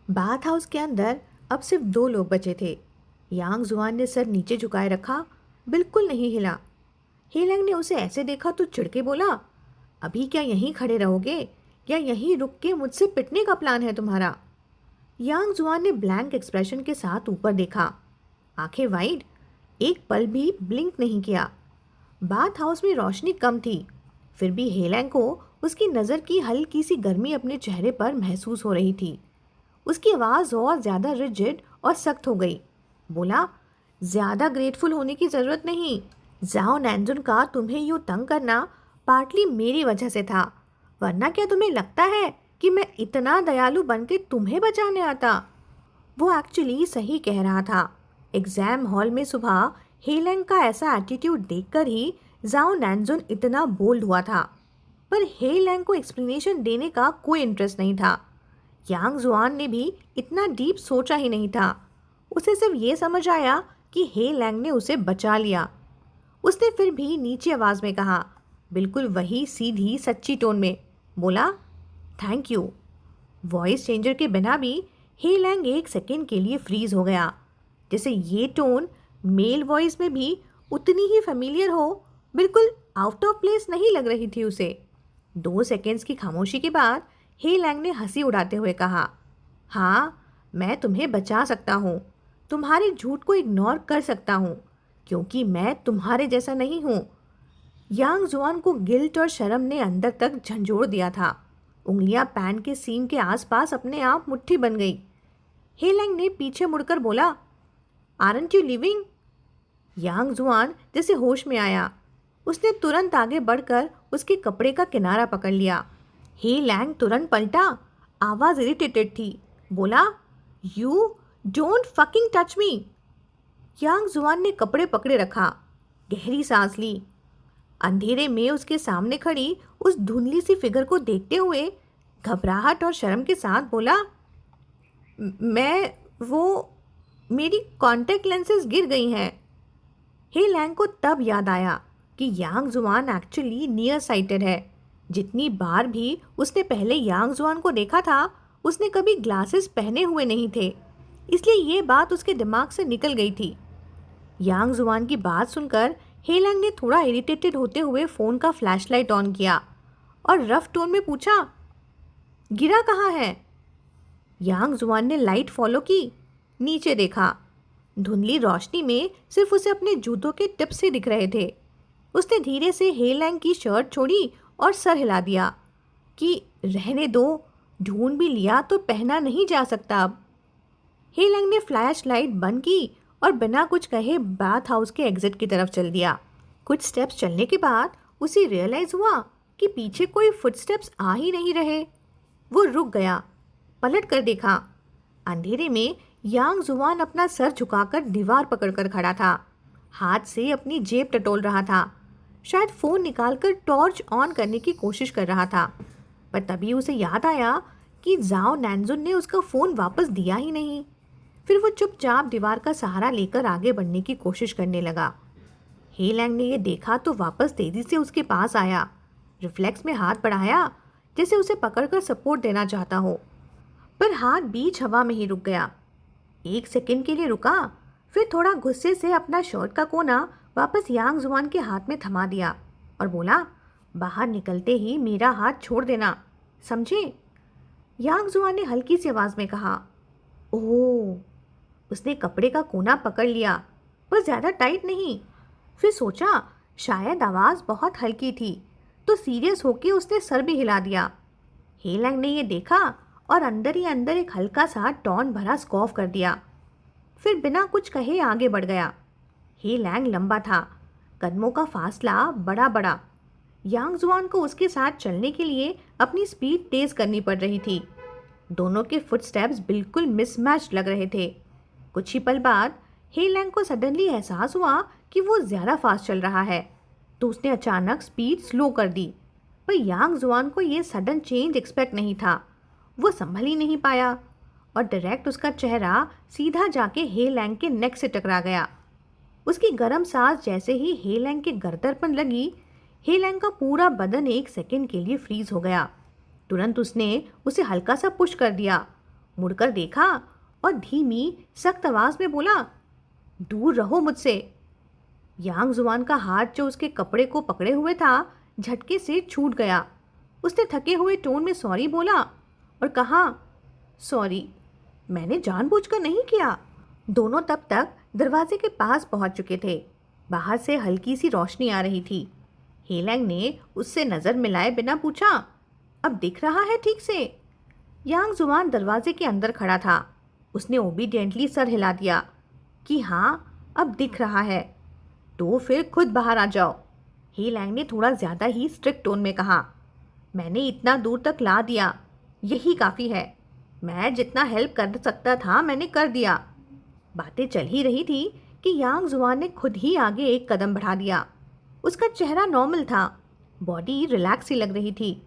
Bath house के अंदर अब सिर्फ दो लोग बचे थे। यांग जुआन ने सर नीचे झुकाए रखा, बिल्कुल नहीं हिला। हेलैंग ने उसे ऐसे देखा तो चिढ़ के बोला, अभी क्या यहीं खड़े रहोगे या यहीं रुक के मुझसे पिटने का प्लान है तुम्हारा? यांग जुआन ने ब्लैंक एक्सप्रेशन के साथ ऊपर देखा, आंखें वाइड, एक पल भी ब्लिंक नहीं किया। बाथ हाउस में रोशनी कम थी, फिर भी हेलैंग को उसकी नज़र की हल्की सी गर्मी अपने चेहरे पर महसूस हो रही थी। उसकी आवाज़ और ज़्यादा रिजिड और सख्त हो गई। बोला, ज़्यादा ग्रेटफुल होने की ज़रूरत नहीं। जाओ नैंजुन का तुम्हें यूँ तंग करना पार्टली मेरी वजह से था, वरना क्या तुम्हें लगता है कि मैं इतना दयालु बन के तुम्हें बचाने आता? वो एक्चुअली सही कह रहा था। एग्ज़ाम हॉल में सुबह हेलेंग का ऐसा एटीट्यूड देखकर ही जाओ नैंजुन इतना बोल्ड हुआ था, पर हेलेंग को एक्सप्लेनेशन देने का कोई इंटरेस्ट नहीं था। यांग जुआन ने भी इतना डीप सोचा ही नहीं था। उसे सिर्फ ये समझ आया कि हे लैंग ने उसे बचा लिया। उसने फिर भी नीची आवाज़ में कहा, बिल्कुल वही सीधी सच्ची टोन में। बोला, थैंक यू। वॉइस चेंजर के बिना भी हे लैंग एक सेकेंड के लिए फ्रीज हो गया, जैसे ये टोन मेल वॉइस में भी उतनी ही फेमिलियर हो। बिल्कुल आउट ऑफ प्लेस नहीं लग रही थी उसे। 2 सेकेंड्स की खामोशी के बाद हे लैंग ने हंसी उड़ाते हुए कहा, हाँ, मैं तुम्हें बचा सकता हूँ, तुम्हारे झूठ को इग्नोर कर सकता हूँ, क्योंकि मैं तुम्हारे जैसा नहीं हूँ। यांग जुआन को गिल्ट और शर्म ने अंदर तक झंझोड़ दिया था। उंगलियां पैन के सीम के आसपास अपने आप मुट्ठी बन गई। हे लैंग ने पीछे मुड़कर बोला, आरंट यू लिविंग? यांग जुआन जैसे होश में आया। उसने तुरंत आगे बढ़कर उसके कपड़े का किनारा पकड़ लिया। हे लैंग तुरंत पलटा, आवाज़ इरिटेटेड थी। बोला, you don't fucking touch me. Yang Juan ने कपड़े पकड़े रखा, गहरी सांस ली। अंधेरे में उसके सामने खड़ी उस धुंधली सी फिगर को देखते हुए घबराहट और शर्म के साथ बोला, मैं वो मेरी कॉन्टैक्ट लेंसेज गिर गई हैं। हे लैंग को तब याद आया कि यांग जुआन एक्चुअली नियर साइटेड है। जितनी बार भी उसने पहले यांग जुआन को देखा था, उसने कभी ग्लासेस पहने हुए नहीं थे, इसलिए ये बात उसके दिमाग से निकल गई थी। यांग जुआन की बात सुनकर हेलैंग ने थोड़ा इरिटेटेड होते हुए फ़ोन का फ्लैशलाइट ऑन किया और रफ टोन में पूछा, गिरा कहाँ है? यांग जुआन ने लाइट फॉलो की, नीचे देखा। धुंधली रोशनी में सिर्फ उसे अपने जूतों के टिप्स ही दिख रहे थे। उसने धीरे से हेलैंग की शर्ट छोड़ी और सर हिला दिया कि रहने दो, ढूंढ भी लिया तो पहना नहीं जा सकता अब। हेलैंग ने फ्लैश लाइट बंद की और बिना कुछ कहे बाथ हाउस के एग्जिट की तरफ चल दिया। कुछ स्टेप्स चलने के बाद उसे रियलाइज़ हुआ कि पीछे कोई फुटस्टेप्स आ ही नहीं रहे। वो रुक गया, पलट कर देखा। अंधेरे में यांग जुआन अपना सर झुकाकर दीवार पकड़कर खड़ा था, हाथ से अपनी जेब टटोल रहा था। शायद फ़ोन निकालकर टॉर्च ऑन करने की कोशिश कर रहा था, पर तभी उसे याद आया कि जाओ नैंजुन ने उसका फ़ोन वापस दिया ही नहीं। फिर वो चुपचाप दीवार का सहारा लेकर आगे बढ़ने की कोशिश करने लगा। हे लैंग ने यह देखा तो वापस तेजी से उसके पास आया, रिफ्लेक्स में हाथ बढ़ाया जैसे उसे पकड़कर सपोर्ट देना चाहता हो, पर हाथ बीच हवा में ही रुक गया। 1 सेकेंड के लिए रुका, फिर थोड़ा गुस्से से अपना शर्ट का कोना वापस यांग जुआन के हाथ में थमा दिया और बोला, बाहर निकलते ही मेरा हाथ छोड़ देना, समझे? यांग जुआन ने हल्की सी आवाज़ में कहा, ओह। उसने कपड़े का कोना पकड़ लिया, पर ज़्यादा टाइट नहीं। फिर सोचा शायद आवाज़ बहुत हल्की थी, तो सीरियस होकर उसने सर भी हिला दिया। हेलैंग ने यह देखा और अंदर ही अंदर एक हल्का सा टॉन भरा स्कॉफ कर दिया, फिर बिना कुछ कहे आगे बढ़ गया। हेलैंग लंबा था, कदमों का फासला बड़ा बड़ा। यांग जुआन को उसके साथ चलने के लिए अपनी स्पीड तेज़ करनी पड़ रही थी। दोनों के फुटस्टेप्स बिल्कुल मिसमैच लग रहे थे। कुछ ही पल बाद हेलैंग को सडनली एहसास हुआ कि वो ज़्यादा फास्ट चल रहा है, तो उसने अचानक स्पीड स्लो कर दी। पर यांग जुआन को ये सडन चेंज एक्सपेक्ट नहीं था। वो संभल ही नहीं पाया और डायरेक्ट उसका चेहरा सीधा जाके हेलैंग के नेक से टकरा गया। उसकी गर्म सांस जैसे ही हेलैंग के गर्दन पर लगी, हेलैंग का पूरा बदन 1 सेकेंड के लिए फ्रीज हो गया। तुरंत उसने उसे हल्का सा पुश कर दिया मुड़कर देखा और धीमी सख्त आवाज में बोला, दूर रहो मुझसे। यांग जुआन का हाथ जो उसके कपड़े को पकड़े हुए था झटके से छूट गया। उसने थके हुए टोन में सॉरी बोला और कहा, सॉरी, मैंने जानबूझकर नहीं किया। दोनों तब तक दरवाजे के पास पहुंच चुके थे। बाहर से हल्की सी रोशनी आ रही थी। हेलैंग ने उससे नज़र मिलाए बिना पूछा, अब दिख रहा है ठीक से? यांग जुआन दरवाजे के अंदर खड़ा था। उसने ओबीडियंटली सर हिला दिया कि हाँ, अब दिख रहा है। तो फिर खुद बाहर आ जाओ, हेलैंग ने थोड़ा ज़्यादा ही स्ट्रिक्ट टोन में कहा। मैंने इतना दूर तक ला दिया, यही काफ़ी है। मैं जितना हेल्प कर सकता था मैंने कर दिया। बातें चल ही रही थी कि यांग जुआन ने खुद ही आगे एक कदम बढ़ा दिया। उसका चेहरा नॉर्मल था, बॉडी रिलैक्स सी लग रही थी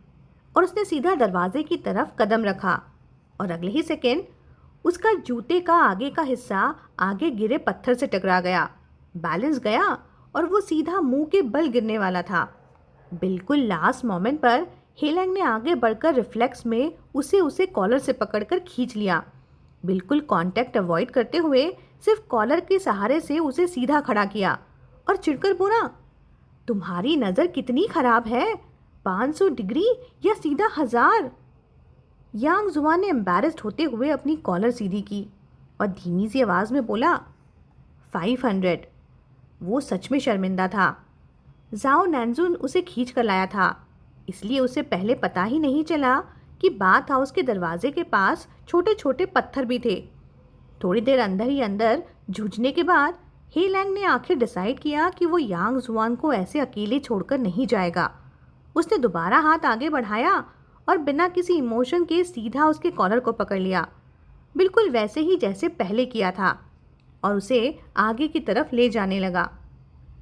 और उसने सीधा दरवाजे की तरफ कदम रखा और अगले ही सेकेंड उसका जूते का आगे का हिस्सा आगे गिरे पत्थर से टकरा गया, बैलेंस गया और वो सीधा मुंह के बल गिरने वाला था। बिल्कुल लास्ट मोमेंट पर हेलैंग ने आगे बढ़कर रिफ्लेक्स में उसे कॉलर से पकड़कर खींच लिया। बिल्कुल कांटेक्ट अवॉइड करते हुए सिर्फ कॉलर के सहारे से उसे सीधा खड़ा किया और चिढ़कर बोला, तुम्हारी नज़र कितनी खराब है, 500 डिग्री या सीधा 1000? यांग जुआन ने एम्बैरेस्ड होते हुए अपनी कॉलर सीधी की और धीमी सी आवाज़ में बोला, 500। वो सच में शर्मिंदा था। जाओ नैनजुन उसे खींच कर लाया था, इसलिए उसे पहले पता ही नहीं चला कि बाथ हाउस के दरवाजे के पास छोटे छोटे पत्थर भी थे। थोड़ी देर अंदर ही अंदर जूझने के बाद हेलैंग ने आखिर डिसाइड किया कि वो यांग जुआन को ऐसे अकेले छोड़कर नहीं जाएगा। उसने दोबारा हाथ आगे बढ़ाया और बिना किसी इमोशन के सीधा उसके कॉलर को पकड़ लिया, बिल्कुल वैसे ही जैसे पहले किया था, और उसे आगे की तरफ ले जाने लगा।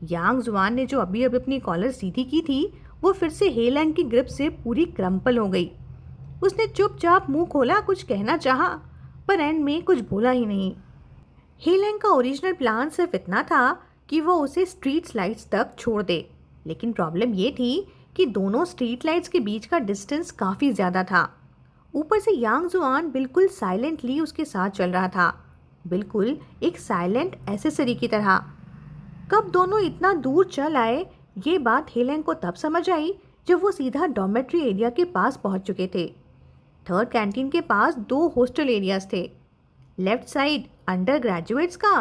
यांग जुआन ने जो अभी अपनी कॉलर सीधी की थी वो फिर से हेलैंग की ग्रिप से पूरी क्रम्पल हो गई। उसने चुपचाप मुंह खोला, कुछ कहना चाहा, पर एंड में कुछ बोला ही नहीं। हेलैंग का ओरिजिनल प्लान सिर्फ इतना था कि वो उसे स्ट्रीट लाइट्स तक छोड़ दे, लेकिन प्रॉब्लम ये थी कि दोनों स्ट्रीट लाइट्स के बीच का डिस्टेंस काफ़ी ज़्यादा था। ऊपर से यांग जुआन बिल्कुल साइलेंटली उसके साथ चल रहा था, बिल्कुल एक साइलेंट एसेसरी की तरह। कब दोनों इतना दूर चल आए ये बात हेलैंग को तब समझ आई जब वो सीधा डॉर्मेट्री एरिया के पास पहुंच चुके थे। थर्ड कैंटीन के पास 2 हॉस्टल एरियाज थे, लेफ्ट साइड अंडर ग्रेजुएट्स का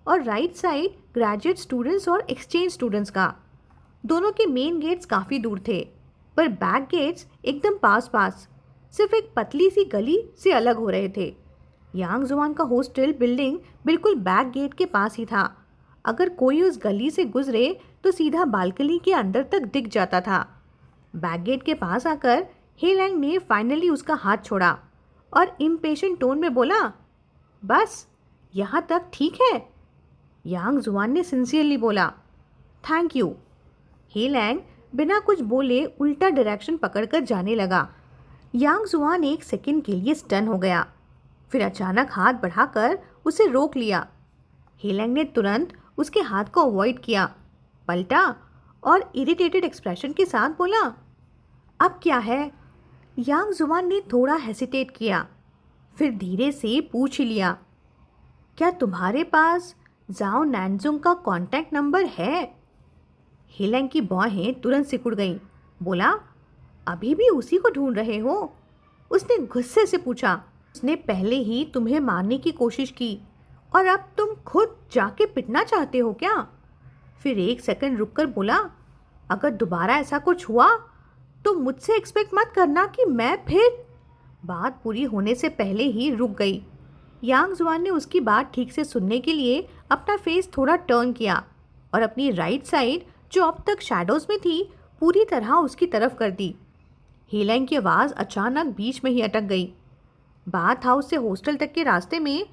और राइट साइड ग्रेजुएट स्टूडेंट्स और एक्सचेंज स्टूडेंट्स का। दोनों के मेन गेट्स काफ़ी दूर थे, पर बैक गेट्स एकदम पास पास, सिर्फ एक पतली सी गली से अलग हो रहे थे। यांग जुआन का हॉस्टल बिल्डिंग बिल्कुल बैक गेट के पास ही था। अगर कोई उस गली से गुजरे तो सीधा बालकनी के अंदर तक दिख जाता था। बैक गेट के पास आकर हेलैंग ने फाइनली उसका हाथ छोड़ा और इम्पेशेंट टोन में बोला, बस यहाँ तक ठीक है? यांग जुआन ने सिंसियरली बोला, थैंक यू। हेलैंग बिना कुछ बोले उल्टा डायरेक्शन पकड़कर जाने लगा। यांग जुआन एक सेकंड के लिए स्टन हो गया, फिर अचानक हाथ बढ़ाकर उसे रोक लिया। हेलैंग ने तुरंत उसके हाथ को अवॉइड किया, पलटा और इरिटेटेड एक्सप्रेशन के साथ बोला, अब क्या है? यांग जुआन ने थोड़ा हेसिटेट किया, फिर धीरे से पूछ लिया, क्या तुम्हारे पास जाओ नैनजुंग का कांटेक्ट नंबर है? हेलैंग की बाहें तुरंत सिकुड़ गईं। बोला, अभी भी उसी को ढूंढ रहे हो? उसने गुस्से से पूछा। उसने पहले ही तुम्हें मारने की कोशिश की और अब तुम खुद जाके पिटना चाहते हो क्या? फिर एक सेकंड रुककर बोला, अगर दोबारा ऐसा कुछ हुआ तो मुझसे एक्सपेक्ट मत करना कि मैं फिर। बात पूरी होने से पहले ही रुक गई। यांग जुआन ने उसकी बात ठीक से सुनने के लिए अपना फेस थोड़ा टर्न किया और अपनी राइट साइड जो अब तक शैडोज में थी पूरी तरह उसकी तरफ कर दी। हेलैंग की आवाज़ अचानक बीच में ही अटक गई। बाथ हाउस से हॉस्टल तक के रास्ते में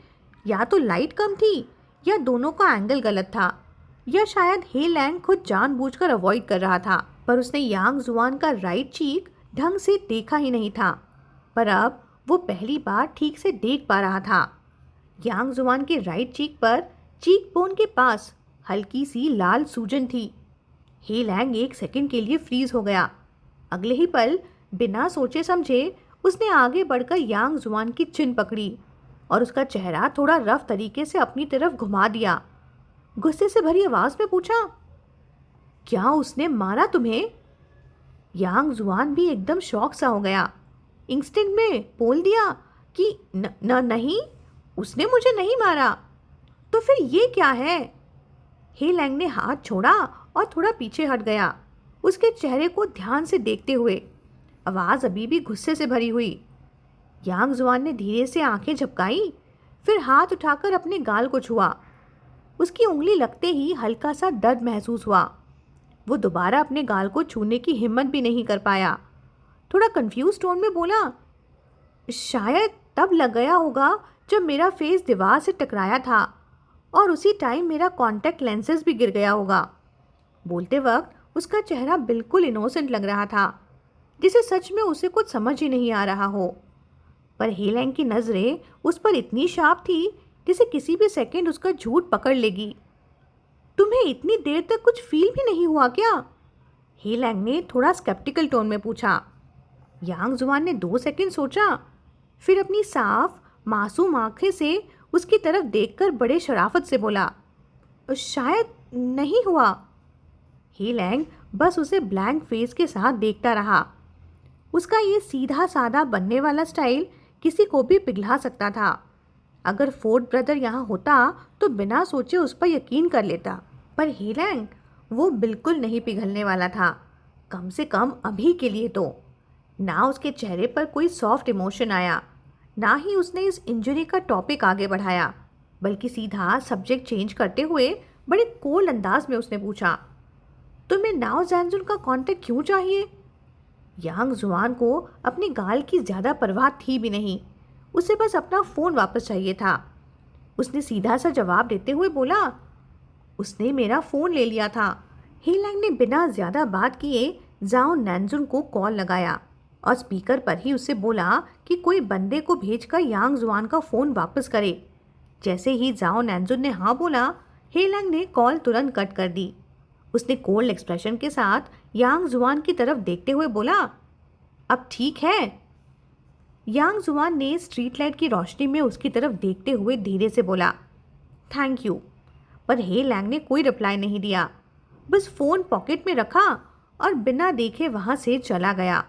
या तो लाइट कम थी या दोनों का एंगल गलत था, या शायद हेलैंग खुद जानबूझकर अवॉइड कर रहा था, पर उसने यांग जुआन का राइट चीक ढंग से देखा ही नहीं था। पर अब वो पहली बार ठीक से देख पा रहा था। यांग जुआन के राइट चीक पर चीक बोन के पास हल्की सी लाल सूजन थी। हेलैंग एक सेकंड के लिए फ्रीज हो गया। अगले ही पल बिना सोचे समझे उसने आगे बढ़कर यांग जुआन की चिन पकड़ी और उसका चेहरा थोड़ा रफ तरीके से अपनी तरफ घुमा दिया। गुस्से से भरी आवाज में पूछा, क्या उसने मारा तुम्हें? यांग जुआन भी एकदम शॉक सा हो गया। इंस्टेंट में बोल दिया कि नहीं, उसने मुझे नहीं मारा। तो फिर ये क्या है? हे लैंग ने हाथ छोड़ा और थोड़ा पीछे हट गया, उसके चेहरे को ध्यान से देखते हुए। आवाज अभी भी गुस्से से भरी हुई। यांग जुआन ने धीरे से आंखें झपकाई, फिर हाथ उठाकर अपने गाल को छुआ। उसकी उंगली लगते ही हल्का सा दर्द महसूस हुआ। वो दोबारा अपने गाल को छूने की हिम्मत भी नहीं कर पाया। थोड़ा कंफ्यूज टोन में बोला, शायद तब लग गया होगा जब मेरा फेस दीवार से टकराया था और उसी टाइम मेरा कॉन्टैक्ट लेंसेज भी गिर गया होगा। बोलते वक्त उसका चेहरा बिल्कुल इनोसेंट लग रहा था, जिसे सच में उसे कुछ समझ ही नहीं आ रहा हो। पर हे लैंग की नज़रें उस पर इतनी शार्प थी जैसे किसी भी सेकंड उसका झूठ पकड़ लेगी। तुम्हें इतनी देर तक कुछ फील भी नहीं हुआ क्या? हे लैंग ने थोड़ा स्केप्टिकल टोन में पूछा। यांग जुआन ने 2 सेकंड सोचा, फिर अपनी साफ मासूम आंखें से उसकी तरफ देखकर बड़े शराफत से बोला, शायद नहीं हुआ। हे लैंग बस उसे ब्लैंक फेस के साथ देखता रहा। उसका ये सीधा साधा बनने वाला स्टाइल किसी को भी पिघला सकता था। अगर फोर्ड ब्रदर यहाँ होता तो बिना सोचे उस पर यकीन कर लेता, पर हे लैंग वो बिल्कुल नहीं पिघलने वाला था, कम से कम अभी के लिए तो। ना उसके चेहरे पर कोई सॉफ्ट इमोशन आया, ना ही उसने इस इंजरी का टॉपिक आगे बढ़ाया, बल्कि सीधा सब्जेक्ट चेंज करते हुए बड़े कोल्ड अंदाज में उसने पूछा, तुम्हें नाओ जैनजुन का कांटेक्ट क्यों चाहिए? यांग जुआन को अपने गाल की ज़्यादा परवाह थी भी नहीं, उसे बस अपना फ़ोन वापस चाहिए था। उसने सीधा सा जवाब देते हुए बोला, उसने मेरा फ़ोन ले लिया था। हे लैंग ने बिना ज़्यादा बात किए जाओ नैनजुन को कॉल लगाया और स्पीकर पर ही उससे बोला कि कोई बंदे को भेजकर यांग जुआन का फ़ोन वापस करे। जैसे ही जाओ नैनजुन ने हाँ बोला, हे लैंग ने कॉल तुरंत कट कर दी। उसने कोल्ड एक्सप्रेशन के साथ यांग जुआन की तरफ देखते हुए बोला, अब ठीक है? यांग जुआन ने स्ट्रीट लाइट की रोशनी में उसकी तरफ देखते हुए धीरे से बोला, थैंक यू। पर हे लैंग ने कोई रिप्लाई नहीं दिया, बस फ़ोन पॉकेट में रखा और बिना देखे वहाँ से चला गया।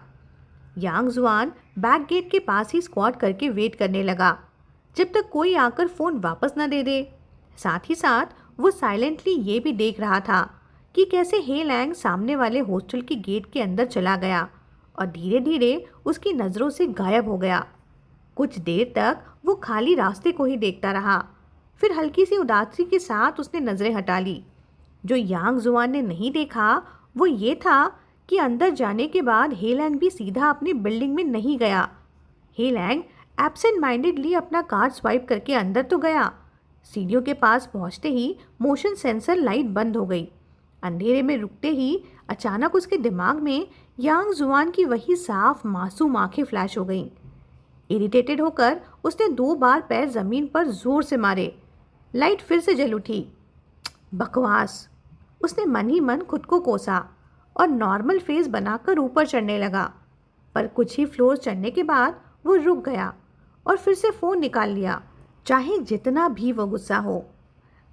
यांग जुआन बैक गेट के पास ही स्क्वाट करके वेट करने लगा जब तक कोई आकर फ़ोन वापस न दे दे। साथ ही साथ वो साइलेंटली ये भी देख रहा था कि कैसे हे लैंग सामने वाले हॉस्टल की गेट के अंदर चला गया और धीरे धीरे उसकी नज़रों से गायब हो गया। कुछ देर तक वो खाली रास्ते को ही देखता रहा, फिर हल्की सी उदासी के साथ उसने नज़रें हटा ली। जो यांग जुआन ने नहीं देखा वो ये था कि अंदर जाने के बाद हे लैंग भी सीधा अपनी बिल्डिंग में नहीं गया। हे लैंग एब्सेंट माइंडेडली अपना कार्ड स्वाइप करके अंदर तो गया। सीढ़ियों के पास पहुंचते ही मोशन सेंसर लाइट बंद हो गई। अंधेरे में रुकते ही अचानक उसके दिमाग में यांग जुआन की वही साफ मासूम आंखें फ्लैश हो गईं। इरिटेटेड होकर उसने 2 बार पैर ज़मीन पर जोर से मारे। लाइट फिर से जल उठी। बकवास, उसने मन ही मन खुद को कोसा और नॉर्मल फेस बनाकर ऊपर चढ़ने लगा। पर कुछ ही फ्लोर चढ़ने के बाद वो रुक गया और फिर से फ़ोन निकाल लिया, चाहे जितना भी वो गुस्सा हो।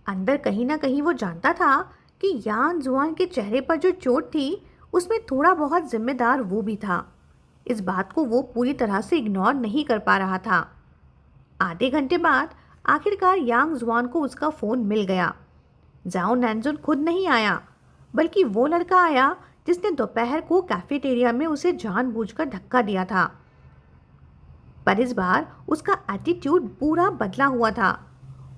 अंदर कहीं ना कहीं वो जानता था कि यांग जुआन के चेहरे पर जो चोट थी उसमें थोड़ा बहुत जिम्मेदार वो भी था। इस बात को वो पूरी तरह से इग्नोर नहीं कर पा रहा था। आधे घंटे बाद आखिरकार यांग जुआन को उसका फ़ोन मिल गया। जाओ नैनजुन खुद नहीं आया, बल्कि वो लड़का आया जिसने दोपहर को कैफेटेरिया में उसे जानबूझकर धक्का दिया था। पर इस बार उसका एटीट्यूड पूरा बदला हुआ था।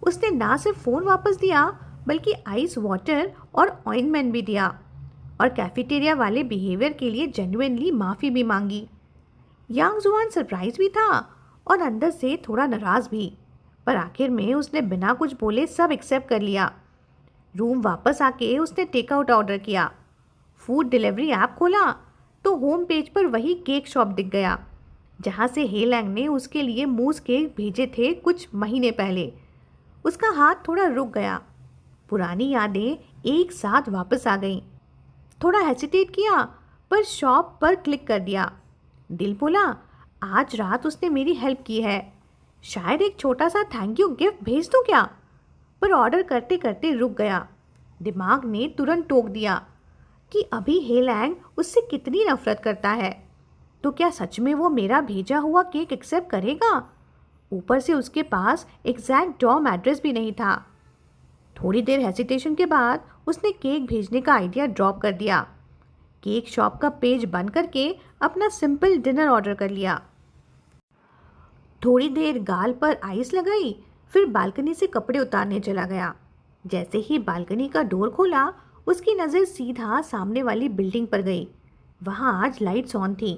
उसने ना सिर्फ फ़ोन वापस दिया बल्कि आइस वाटर और ऑइंटमेंट भी दिया और कैफेटेरिया वाले बिहेवियर के लिए जेन्युइनली माफ़ी भी मांगी। यांग जुआन सरप्राइज भी था और अंदर से थोड़ा नाराज़ भी, पर आखिर में उसने बिना कुछ बोले सब एक्सेप्ट कर लिया। रूम वापस आके उसने टेकआउट ऑर्डर किया। फूड डिलीवरी ऐप खोला तो होम पेज पर वही केक शॉप दिख गया जहाँ से हे लैंग ने उसके लिए मूस केक भेजे थे कुछ महीने पहले। उसका हाथ थोड़ा रुक गया। पुरानी यादें एक साथ वापस आ गईं। थोड़ा हेसिटेट किया पर शॉप पर क्लिक कर दिया। दिल बोला, आज रात उसने मेरी हेल्प की है, शायद एक छोटा सा थैंक यू गिफ्ट भेज दूं क्या? पर ऑर्डर करते करते रुक गया। दिमाग ने तुरंत टोक दिया कि अभी हेलैंग उससे कितनी नफरत करता है। तो क्या सच में वो मेरा भेजा हुआ केक एक्सेप्ट करेगा? ऊपर से उसके पास एग्जैक्ट डॉम एड्रेस भी नहीं था। थोड़ी देर हेसिटेशन के बाद उसने केक भेजने का आइडिया ड्रॉप कर दिया। केक शॉप का पेज बंद करके अपना सिंपल डिनर ऑर्डर कर लिया। थोड़ी देर गाल पर आइस लगाई, फिर बालकनी से कपड़े उतारने चला गया। जैसे ही बालकनी का डोर खोला, उसकी नज़र सीधा सामने वाली बिल्डिंग पर गई। वहाँ आज लाइट्स ऑन थी।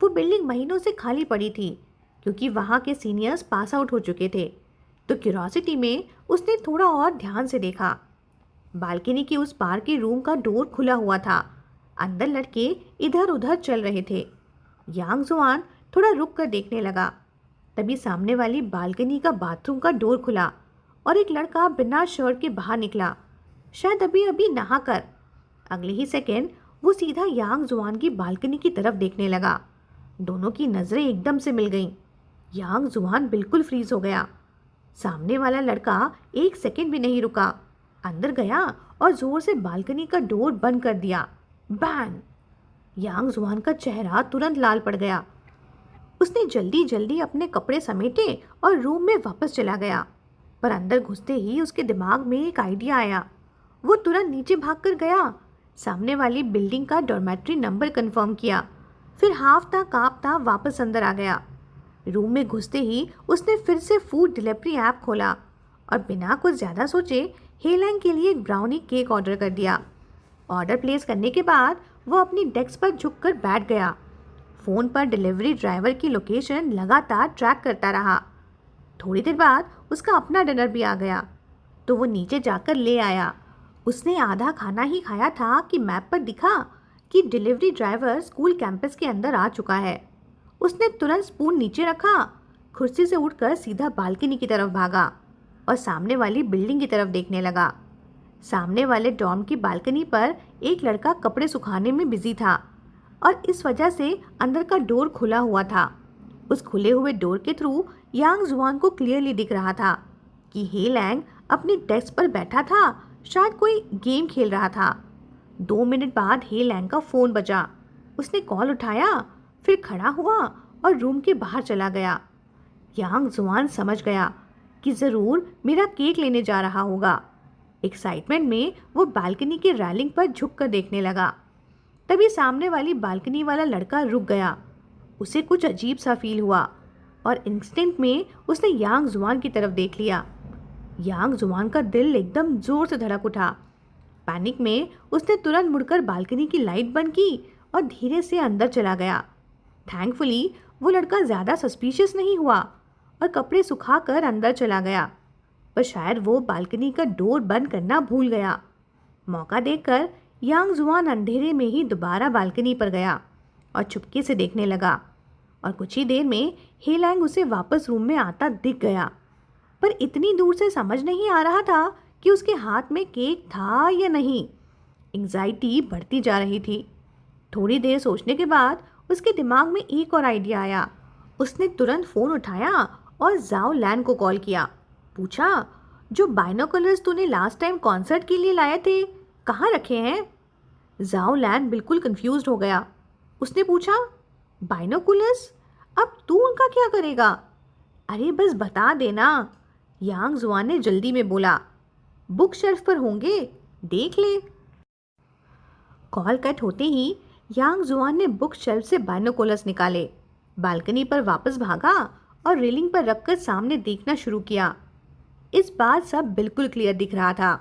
वो बिल्डिंग महीनों से खाली पड़ी थी क्योंकि वहाँ के सीनियर्स पास आउट हो चुके थे। तो क्यूरोसिटी में उसने थोड़ा और ध्यान से देखा। बालकनी के उस पार के रूम का डोर खुला हुआ था। अंदर लड़के इधर उधर चल रहे थे। यांग जुआन थोड़ा रुक कर देखने लगा। तभी सामने वाली बालकनी का बाथरूम का डोर खुला और एक लड़का बिना शर्ट के बाहर निकला, शायद अभी अभी नहाकर। अगले ही सेकेंड वो सीधा यांग जुआन की बालकनी की तरफ देखने लगा। दोनों की नज़रें एकदम से मिल गईं। यांग जुआन बिल्कुल फ्रीज हो गया। सामने वाला लड़का एक सेकेंड भी नहीं रुका, अंदर गया और जोर से बालकनी का डोर बंद कर दिया। बैंग! यांग जुआन का चेहरा तुरंत लाल पड़ गया। उसने जल्दी जल्दी अपने कपड़े समेटे और रूम में वापस चला गया। पर अंदर घुसते ही उसके दिमाग में एक आइडिया आया। वो तुरंत नीचे भागकर गया, सामने वाली बिल्डिंग का डॉर्मेट्री नंबर कंफर्म किया, फिर हाफता कांपता वापस अंदर आ गया। रूम में घुसते ही उसने फिर से फूड डिलीवरी ऐप खोला और बिना कुछ ज़्यादा सोचे हेलैंग के लिए एक ब्राउनी केक ऑर्डर कर दिया। ऑर्डर प्लेस करने के बाद वो अपनी डेस्क पर झुककर बैठ गया। फ़ोन पर डिलीवरी ड्राइवर की लोकेशन लगातार ट्रैक करता रहा। थोड़ी देर बाद उसका अपना डिनर भी आ गया, तो वो नीचे जाकर ले आया। उसने आधा खाना ही खाया था कि मैप पर दिखा कि डिलीवरी ड्राइवर स्कूल कैंपस के अंदर आ चुका है। उसने तुरंत स्पून नीचे रखा, कुर्सी से उठकर सीधा बालकनी की तरफ भागा और सामने वाली बिल्डिंग की तरफ देखने लगा। सामने वाले डॉर्म की बालकनी पर एक लड़का कपड़े सुखाने में बिजी था और इस वजह से अंदर का डोर खुला हुआ था। उस खुले हुए डोर के थ्रू यांग जुआन को क्लियरली दिख रहा था कि हेलैंग अपनी डेस्क पर बैठा था, शायद कोई गेम खेल रहा था। 2 मिनट बाद हेलैंग का फ़ोन बजा। उसने कॉल उठाया, फिर खड़ा हुआ और रूम के बाहर चला गया। यांग जुआन समझ गया कि ज़रूर मेरा केक लेने जा रहा होगा। एक्साइटमेंट में वो बालकनी के रेलिंग पर झुक कर देखने लगा। तभी सामने वाली बालकनी वाला लड़का रुक गया। उसे कुछ अजीब सा फील हुआ और इंस्टेंट में उसने यांग जुआन की तरफ देख लिया। यांग जुआन का दिल एकदम जोर से धड़क उठा। पैनिक में उसने तुरंत मुड़कर बालकनी की लाइट बंद की और धीरे से अंदर चला गया। थैंकफुली वो लड़का ज़्यादा सस्पिशियस नहीं हुआ और कपड़े सुखाकर अंदर चला गया, पर शायद वो बालकनी का डोर बंद करना भूल गया। मौका देखकर यांग जुआन अंधेरे में ही दोबारा बालकनी पर गया और चुपके से देखने लगा और कुछ ही देर में हेलैंग उसे वापस रूम में आता दिख गया। पर इतनी दूर से समझ नहीं आ रहा था कि उसके हाथ में केक था या नहीं। एंग्जाइटी बढ़ती जा रही थी। थोड़ी देर सोचने के बाद उसके दिमाग में एक और आइडिया आया। उसने तुरंत फ़ोन उठाया और जाओ लैन को कॉल किया। पूछा, जो बाइनोकुलर्स तूने लास्ट टाइम कॉन्सर्ट के लिए लाए थे कहाँ रखे हैं? जाओ लैन बिल्कुल कंफ्यूज्ड हो गया। उसने पूछा, बाइनोकुलर्स? अब तू उनका क्या करेगा? अरे बस बता देना, यांग जुआन ने जल्दी में बोला। बुक शेल्फ पर होंगे, देख ले। कॉल कट होते ही यांग जुआन ने बुक शेल्फ से बाइनोकुलर्स निकाले, बालकनी पर वापस भागा और रेलिंग पर रखकर सामने देखना शुरू किया। इस बार सब बिल्कुल क्लियर दिख रहा था।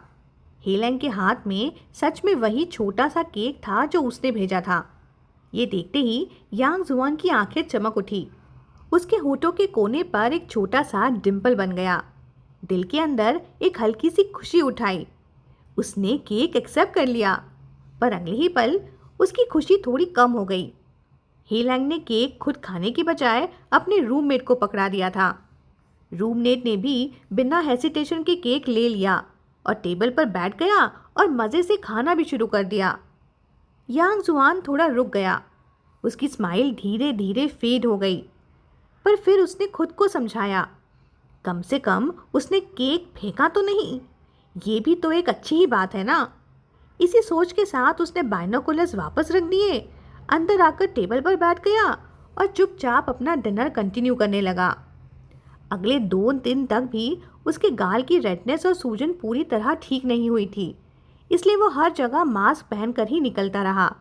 हेलैंग के हाथ में सच में वही छोटा सा केक था जो उसने भेजा था। ये देखते ही यांग जुआन की आंखें चमक उठी। उसके होठों के कोने पर एक छोटा सा डिंपल बन गया। दिल के अंदर एक हल्की सी खुशी उठाई। उसने केक एक्सेप्ट कर लिया, पर अगले ही पल उसकी खुशी थोड़ी कम हो गई। हेलैंग ने केक खुद खाने की बजाय अपने रूममेट को पकड़ा दिया था। रूममेट ने भी बिना हेसिटेशन के केक ले लिया और टेबल पर बैठ गया और मज़े से खाना भी शुरू कर दिया। यांग जुआन थोड़ा रुक गया। उसकी स्माइल धीरे धीरे फेड हो गई, पर फिर उसने खुद को समझाया कम से कम उसने केक फेंका तो नहीं। ये भी तो एक अच्छी ही बात है ना। इसी सोच के साथ उसने बाइनोकुलर्स वापस रख दिए, अंदर आकर टेबल पर बैठ गया और चुपचाप अपना डिनर कंटिन्यू करने लगा। अगले 2 दिन तक भी उसके गाल की रेडनेस और सूजन पूरी तरह ठीक नहीं हुई थी, इसलिए वो हर जगह मास्क पहनकर ही निकलता रहा।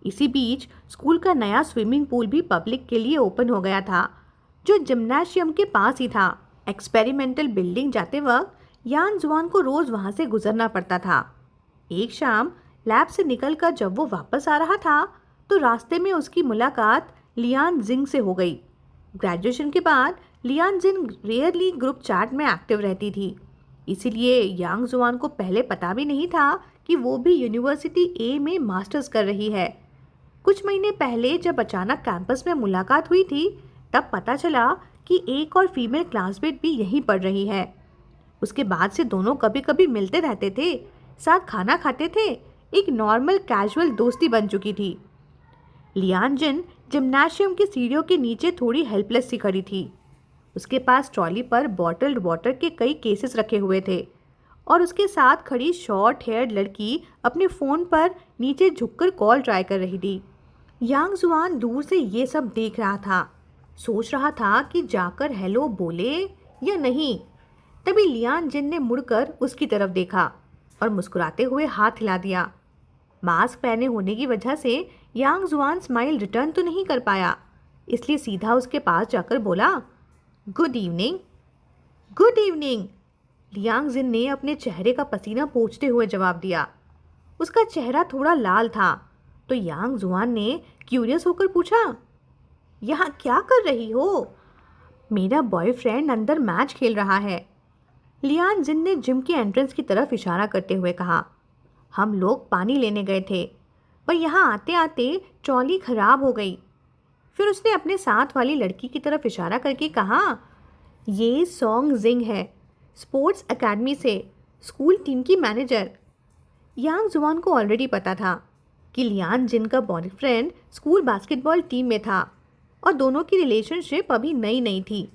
इसी बीच स्कूल का नया स्विमिंग पूल भी पब्लिक के लिए ओपन हो गया था, जो जिम्नाशियम के पास ही था। एक्सपेरिमेंटल बिल्डिंग जाते वक्त यान जुआन को रोज़ वहाँ से गुजरना पड़ता था। एक शाम लैब से निकलकर जब वो वापस आ रहा था तो रास्ते में उसकी मुलाकात लियान जिंग से हो गई। ग्रेजुएशन के बाद लियान जिंग रेयरली ग्रुप चैट में एक्टिव रहती थी, इसीलिए यांग जुआन को पहले पता भी नहीं था कि वो भी यूनिवर्सिटी ए में मास्टर्स कर रही है। कुछ महीने पहले जब अचानक कैंपस में मुलाकात हुई थी तब पता चला कि एक और फीमेल क्लासमेट भी यहीं पढ़ रही है। उसके बाद से दोनों कभी कभी मिलते रहते थे, साथ खाना खाते थे। एक नॉर्मल कैजुअल दोस्ती बन चुकी थी। लियान जिन जिम्नाशियम की सीढ़ियों के नीचे थोड़ी हेल्पलेस सी खड़ी थी। उसके पास ट्रॉली पर बॉटल्ड वाटर के कई केसेस रखे हुए थे और उसके साथ खड़ी शॉर्ट हेयर्ड लड़की अपने फ़ोन पर नीचे झुककर कॉल ट्राई कर रही थी। यांग जुआन दूर से ये सब देख रहा था, सोच रहा था कि जाकर हेलो बोले या नहीं। तभी लियान जिन ने मुड़कर उसकी तरफ देखा और मुस्कुराते हुए हाथ हिला दिया। मास्क पहने होने की वजह से यांग जुआन स्माइल रिटर्न तो नहीं कर पाया, इसलिए सीधा उसके पास जाकर बोला, good evening. Good evening, Liang Jin ने अपने चेहरे का पसीना पोंछते हुए जवाब दिया। उसका चेहरा थोड़ा लाल था तो यांग जुआन ने क्यूरियस होकर पूछा, यहाँ क्या कर रही हो? मेरा बॉयफ्रेंड अंदर मैच खेल रहा है, लियान जिन ने जिम के एंट्रेंस की तरफ इशारा करते हुए कहा। हम लोग पानी लेने गए थे, पर यहाँ आते आते ट्रॉली खराब हो गई। फिर उसने अपने साथ वाली लड़की की तरफ इशारा करके कहा, ये सॉन्ग जिंग है, स्पोर्ट्स एकेडमी से, स्कूल टीम की मैनेजर। यांग जुआन को ऑलरेडी पता था कि लियान जिन का बॉयफ्रेंड स्कूल बास्केटबॉल टीम में था और दोनों की रिलेशनशिप अभी नई नई थी।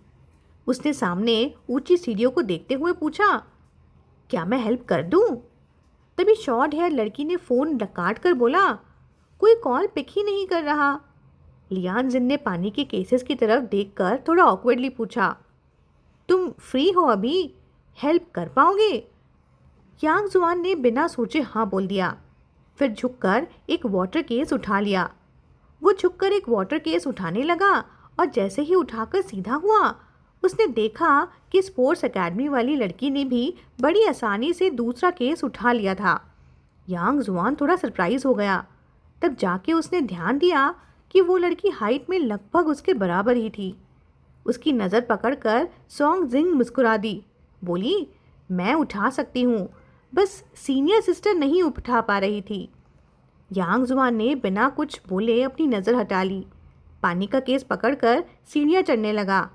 उसने सामने ऊंची सीढ़ियों को देखते हुए पूछा, क्या मैं हेल्प कर दूं? तभी शॉर्ट हेयर लड़की ने फ़ोन काट कर बोला, कोई कॉल पिक ही नहीं कर रहा। लियान जिन ने पानी के केसेस की तरफ देखकर थोड़ा ऑकवर्डली पूछा, तुम फ्री हो अभी? हेल्प कर पाओगे? यांग जुआन ने बिना सोचे हाँ बोल दिया, फिर झुककर एक वाटर केस उठा लिया। वो झुककर एक वाटर केस उठाने लगा और जैसे ही उठाकर सीधा हुआ उसने देखा कि स्पोर्ट्स एकेडमी वाली लड़की ने भी बड़ी आसानी से दूसरा केस उठा लिया था। यांग जुआन थोड़ा सरप्राइज हो गया। तब जाके उसने ध्यान दिया कि वो लड़की हाइट में लगभग उसके बराबर ही थी। उसकी नज़र पकड़कर सॉन्ग जिंग मुस्कुरा दी, बोली, मैं उठा सकती हूँ, बस सीनियर सिस्टर नहीं उठा पा रही थी। यांग जुआन ने बिना कुछ बोले अपनी नज़र हटा ली, पानी का केस पकड़कर सीढ़ियाँ चढ़ने लगा।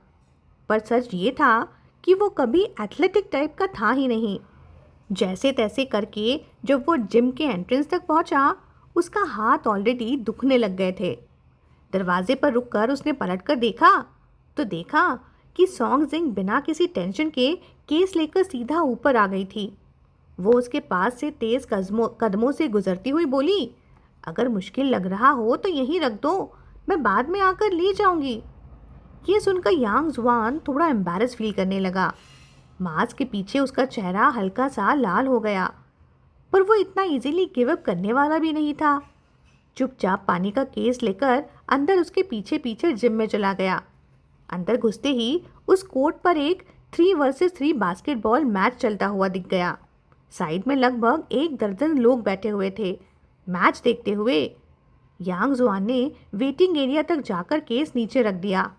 पर सच ये था कि वो कभी एथलेटिक टाइप का था ही नहीं। जैसे तैसे करके जब वो जिम के एंट्रेंस तक पहुंचा, उसका हाथ ऑलरेडी दुखने लग गए थे। दरवाजे पर रुककर उसने पलटकर देखा तो देखा कि सॉन्ग जिंग बिना किसी टेंशन के केस लेकर सीधा ऊपर आ गई थी। वो उसके पास से तेज़ कदमों से गुजरती हुई बोली, अगर मुश्किल लग रहा हो तो यहीं रख दो, मैं बाद में आकर ले जाऊंगी। ये सुनकर यांग जुआन थोड़ा एम्बैरस फील करने लगा। मास्क के पीछे उसका चेहरा हल्का सा लाल हो गया, पर वो इतना इजीली गिव अप करने वाला भी नहीं था। चुपचाप पानी का केस लेकर अंदर उसके पीछे पीछे जिम में चला गया। अंदर घुसते ही उस कोर्ट पर एक 3 वर्सेस 3 बास्केटबॉल मैच चलता हुआ दिख गया। साइड में लगभग 1 दर्जन लोग बैठे हुए थे मैच देखते हुए। यांग जुआन ने वेटिंग एरिया तक जाकर केस नीचे रख दिया।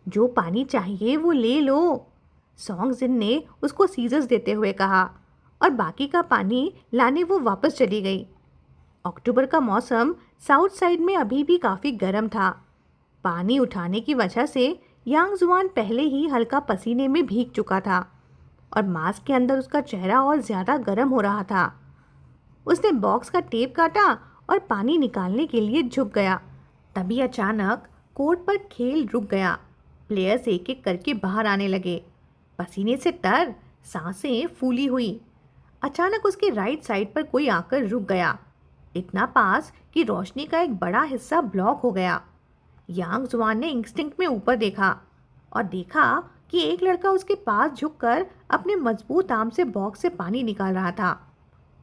जो पानी चाहिए वो ले लो, सॉन्ग जिन ने उसको सीजर्स देते हुए कहा, और बाकी का पानी लाने वो वापस चली गई। अक्टूबर का मौसम साउथ साइड में अभी भी काफ़ी गर्म था। पानी उठाने की वजह से यांग जुआन पहले ही हल्का पसीने में भीग चुका था और मास्क के अंदर उसका चेहरा और ज़्यादा गर्म हो रहा था। उसने बॉक्स का टेप काटा और पानी निकालने के लिए झुक गया। तभी अचानक कोर्ट पर खेल रुक गया। प्लेयर्स एक एक करके बाहर आने लगे। पसीने से तर, सांसें फूली हुई। अचानक उसके राइट साइड पर कोई आकर रुक गया, इतना पास कि रोशनी का एक बड़ा हिस्सा ब्लॉक हो गया। यांग जुआन ने इंस्टिंक्ट में ऊपर देखा और देखा कि एक लड़का उसके पास झुककर अपने मजबूत आर्म से बॉक्स से पानी निकाल रहा था।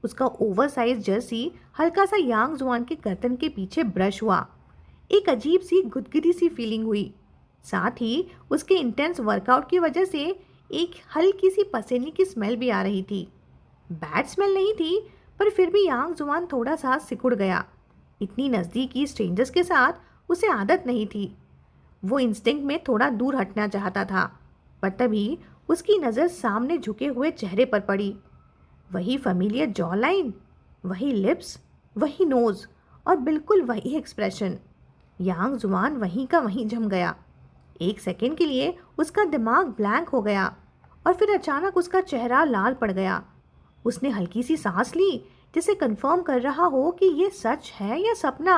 उसका ओवरसाइज जर्सी हल्का सा यांग जुआन के गर्दन के पीछे ब्रश हुआ। एक अजीब सी गुदगुदी सी फीलिंग हुई। साथ ही उसके इंटेंस वर्कआउट की वजह से एक हल्की सी पसीने की स्मेल भी आ रही थी। बैड स्मेल नहीं थी, पर फिर भी यांग जुआन थोड़ा सा सिकुड़ गया। इतनी नज़दीकी स्ट्रेंजर्स के साथ उसे आदत नहीं थी। वो इंस्टिंक्ट में थोड़ा दूर हटना चाहता था, पर तभी उसकी नज़र सामने झुके हुए चेहरे पर पड़ी। वही फेमिलियर जॉ लाइन, वही लिप्स, वही नोज़ और बिल्कुल वही एक्सप्रेशन। यांग जुआन वहीं का वहीं जम गया। एक सेकंड के लिए उसका दिमाग ब्लैंक हो गया और फिर अचानक उसका चेहरा लाल पड़ गया। उसने हल्की सी सांस ली, जिसे कंफर्म कर रहा हो कि ये सच है या सपना।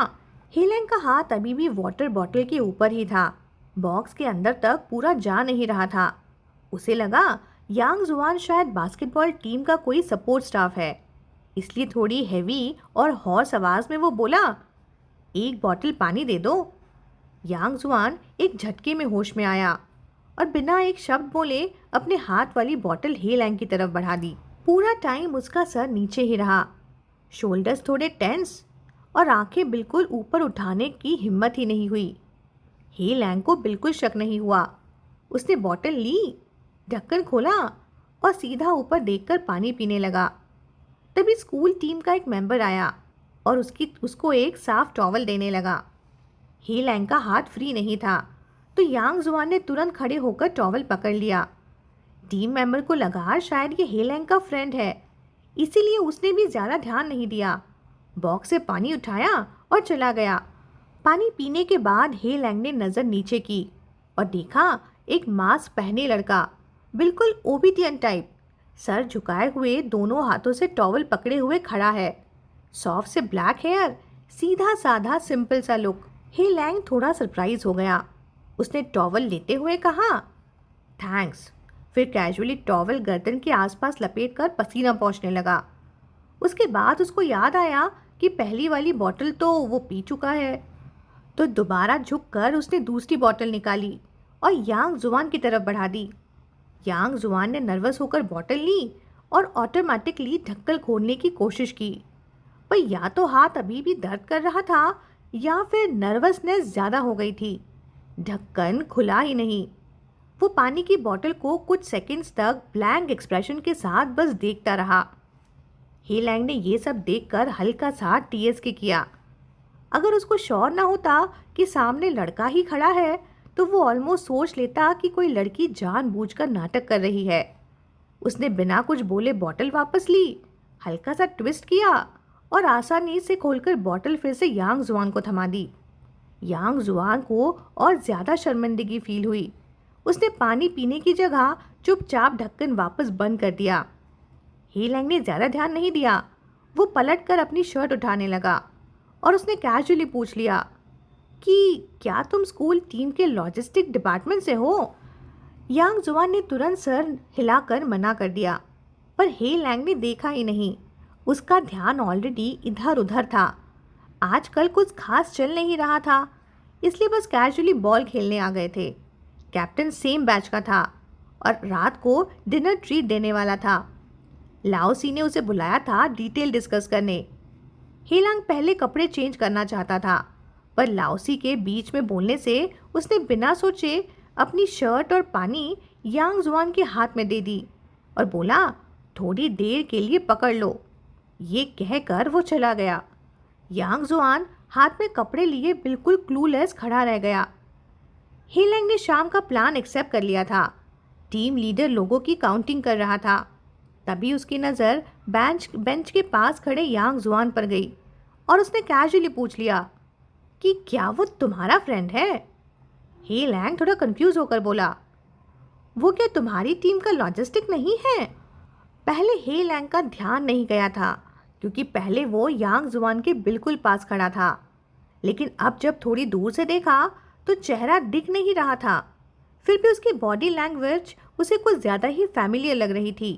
हेलेन का हाथ अभी भी वाटर बॉटल के ऊपर ही था। बॉक्स के अंदर तक पूरा जा नहीं रहा था। उसे लगा यांग जुआन शायद बास्केटबॉल टीम का कोई सपोर्ट स्टाफ है, इसलिए थोड़ी हैवी और हॉर्स आवाज़ में वो बोला, एक बॉटल पानी दे दो। यांग जुआन एक झटके में होश में आया और बिना एक शब्द बोले अपने हाथ वाली बॉटल हेलैंग की तरफ बढ़ा दी। पूरा टाइम उसका सर नीचे ही रहा, शोल्डर्स थोड़े टेंस और आंखें बिल्कुल ऊपर उठाने की हिम्मत ही नहीं हुई। हेलैंग को बिल्कुल शक नहीं हुआ। उसने बॉटल ली, ढक्कन खोला और सीधा ऊपर देखकर पानी पीने लगा। तभी स्कूल टीम का एक मेंबर आया और उसको एक साफ टॉवल देने लगा। हेलैंग का हाथ फ्री नहीं था, तो यांग जुआन ने तुरंत खड़े होकर टॉवल पकड़ लिया। टीम मेंबर को लगा शायद ये हेलैंग का फ्रेंड है, इसीलिए उसने भी ज़्यादा ध्यान नहीं दिया। बॉक्स से पानी उठाया और चला गया। पानी पीने के बाद हेलैंग ने नज़र नीचे की और देखा एक मास्क पहने लड़का, बिल्कुल ओबिडियन टाइप, सर झुकाए हुए दोनों हाथों से टॉवल पकड़े हुए खड़ा है। सॉफ्ट से ब्लैक हेयर, सीधा साधा सिंपल सा लुक। हेलैंग थोड़ा सरप्राइज हो गया। उसने टॉवल लेते हुए कहा, थैंक्स। फिर कैजुअली टॉवल गर्दन के आसपास लपेटकर पसीना पोंछने लगा। उसके बाद उसको याद आया कि पहली वाली बोतल तो वो पी चुका है, तो दोबारा झुककर उसने दूसरी बोतल निकाली और यांग जुआन की तरफ बढ़ा दी। यांग जुआन ने नर्वस होकर बोतल ली और ऑटोमेटिकली ढक्कन खोलने की कोशिश की, पर या तो हाथ अभी भी दर्द कर रहा था या फिर नर्वसनेस ज़्यादा हो गई थी। ढक्कन खुला ही नहीं। वो पानी की बोतल को कुछ सेकंड्स तक ब्लैंक एक्सप्रेशन के साथ बस देखता रहा। हेलैंग ने ये सब देखकर हल्का सा टीएसके किया। अगर उसको श्योर ना होता कि सामने लड़का ही खड़ा है, तो वो ऑलमोस्ट सोच लेता कि कोई लड़की जानबूझकर नाटक कर रही है। उसने बिना कुछ बोले बोतल वापस ली, हल्का सा ट्विस्ट किया और आसानी से खोलकर बोतल फिर से यांग जुआन को थमा दी। यांग जुआन को और ज़्यादा शर्मिंदगी फील हुई। उसने पानी पीने की जगह चुपचाप ढक्कन वापस बंद कर दिया। हेलैंग ने ज़्यादा ध्यान नहीं दिया। वो पलटकर अपनी शर्ट उठाने लगा और उसने कैजुअली पूछ लिया कि क्या तुम स्कूल टीम के लॉजिस्टिक डिपार्टमेंट से हो? यांग जुआन ने तुरंत सर हिलाकर मना कर दिया, पर हेलैंग ने देखा ही नहीं। उसका ध्यान ऑलरेडी इधर उधर था। आजकल कुछ खास चल नहीं रहा था, इसलिए बस कैजुअली बॉल खेलने आ गए थे। कैप्टन सेम बैच का था और रात को डिनर ट्रीट देने वाला था। लाओसी ने उसे बुलाया था डिटेल डिस्कस करने। हेलैंग पहले कपड़े चेंज करना चाहता था, पर लाओसी के बीच में बोलने से उसने बिना सोचे अपनी शर्ट और पानी यांग जुआन के हाथ में दे दी और बोला, थोड़ी देर के लिए पकड़ लो। ये कहकर वो चला गया। यांग जुआन हाथ में कपड़े लिए बिल्कुल क्लूलेस खड़ा रह गया। हेलैंग ने शाम का प्लान एक्सेप्ट कर लिया था। टीम लीडर लोगों की काउंटिंग कर रहा था। तभी उसकी नज़र बेंच के पास खड़े यांग जुआन पर गई और उसने कैजुअली पूछ लिया कि क्या वो तुम्हारा फ्रेंड है? हेलैंग थोड़ा कंफ्यूज होकर बोला, वो क्या तुम्हारी टीम का लॉजिस्टिक नहीं है? पहले हेलैंग का ध्यान नहीं गया था, क्योंकि पहले वो यांग जुआन के बिल्कुल पास खड़ा था, लेकिन अब जब थोड़ी दूर से देखा तो चेहरा दिख नहीं रहा था। फिर भी उसकी बॉडी लैंग्वेज उसे कुछ ज़्यादा ही फैमिलियर लग रही थी।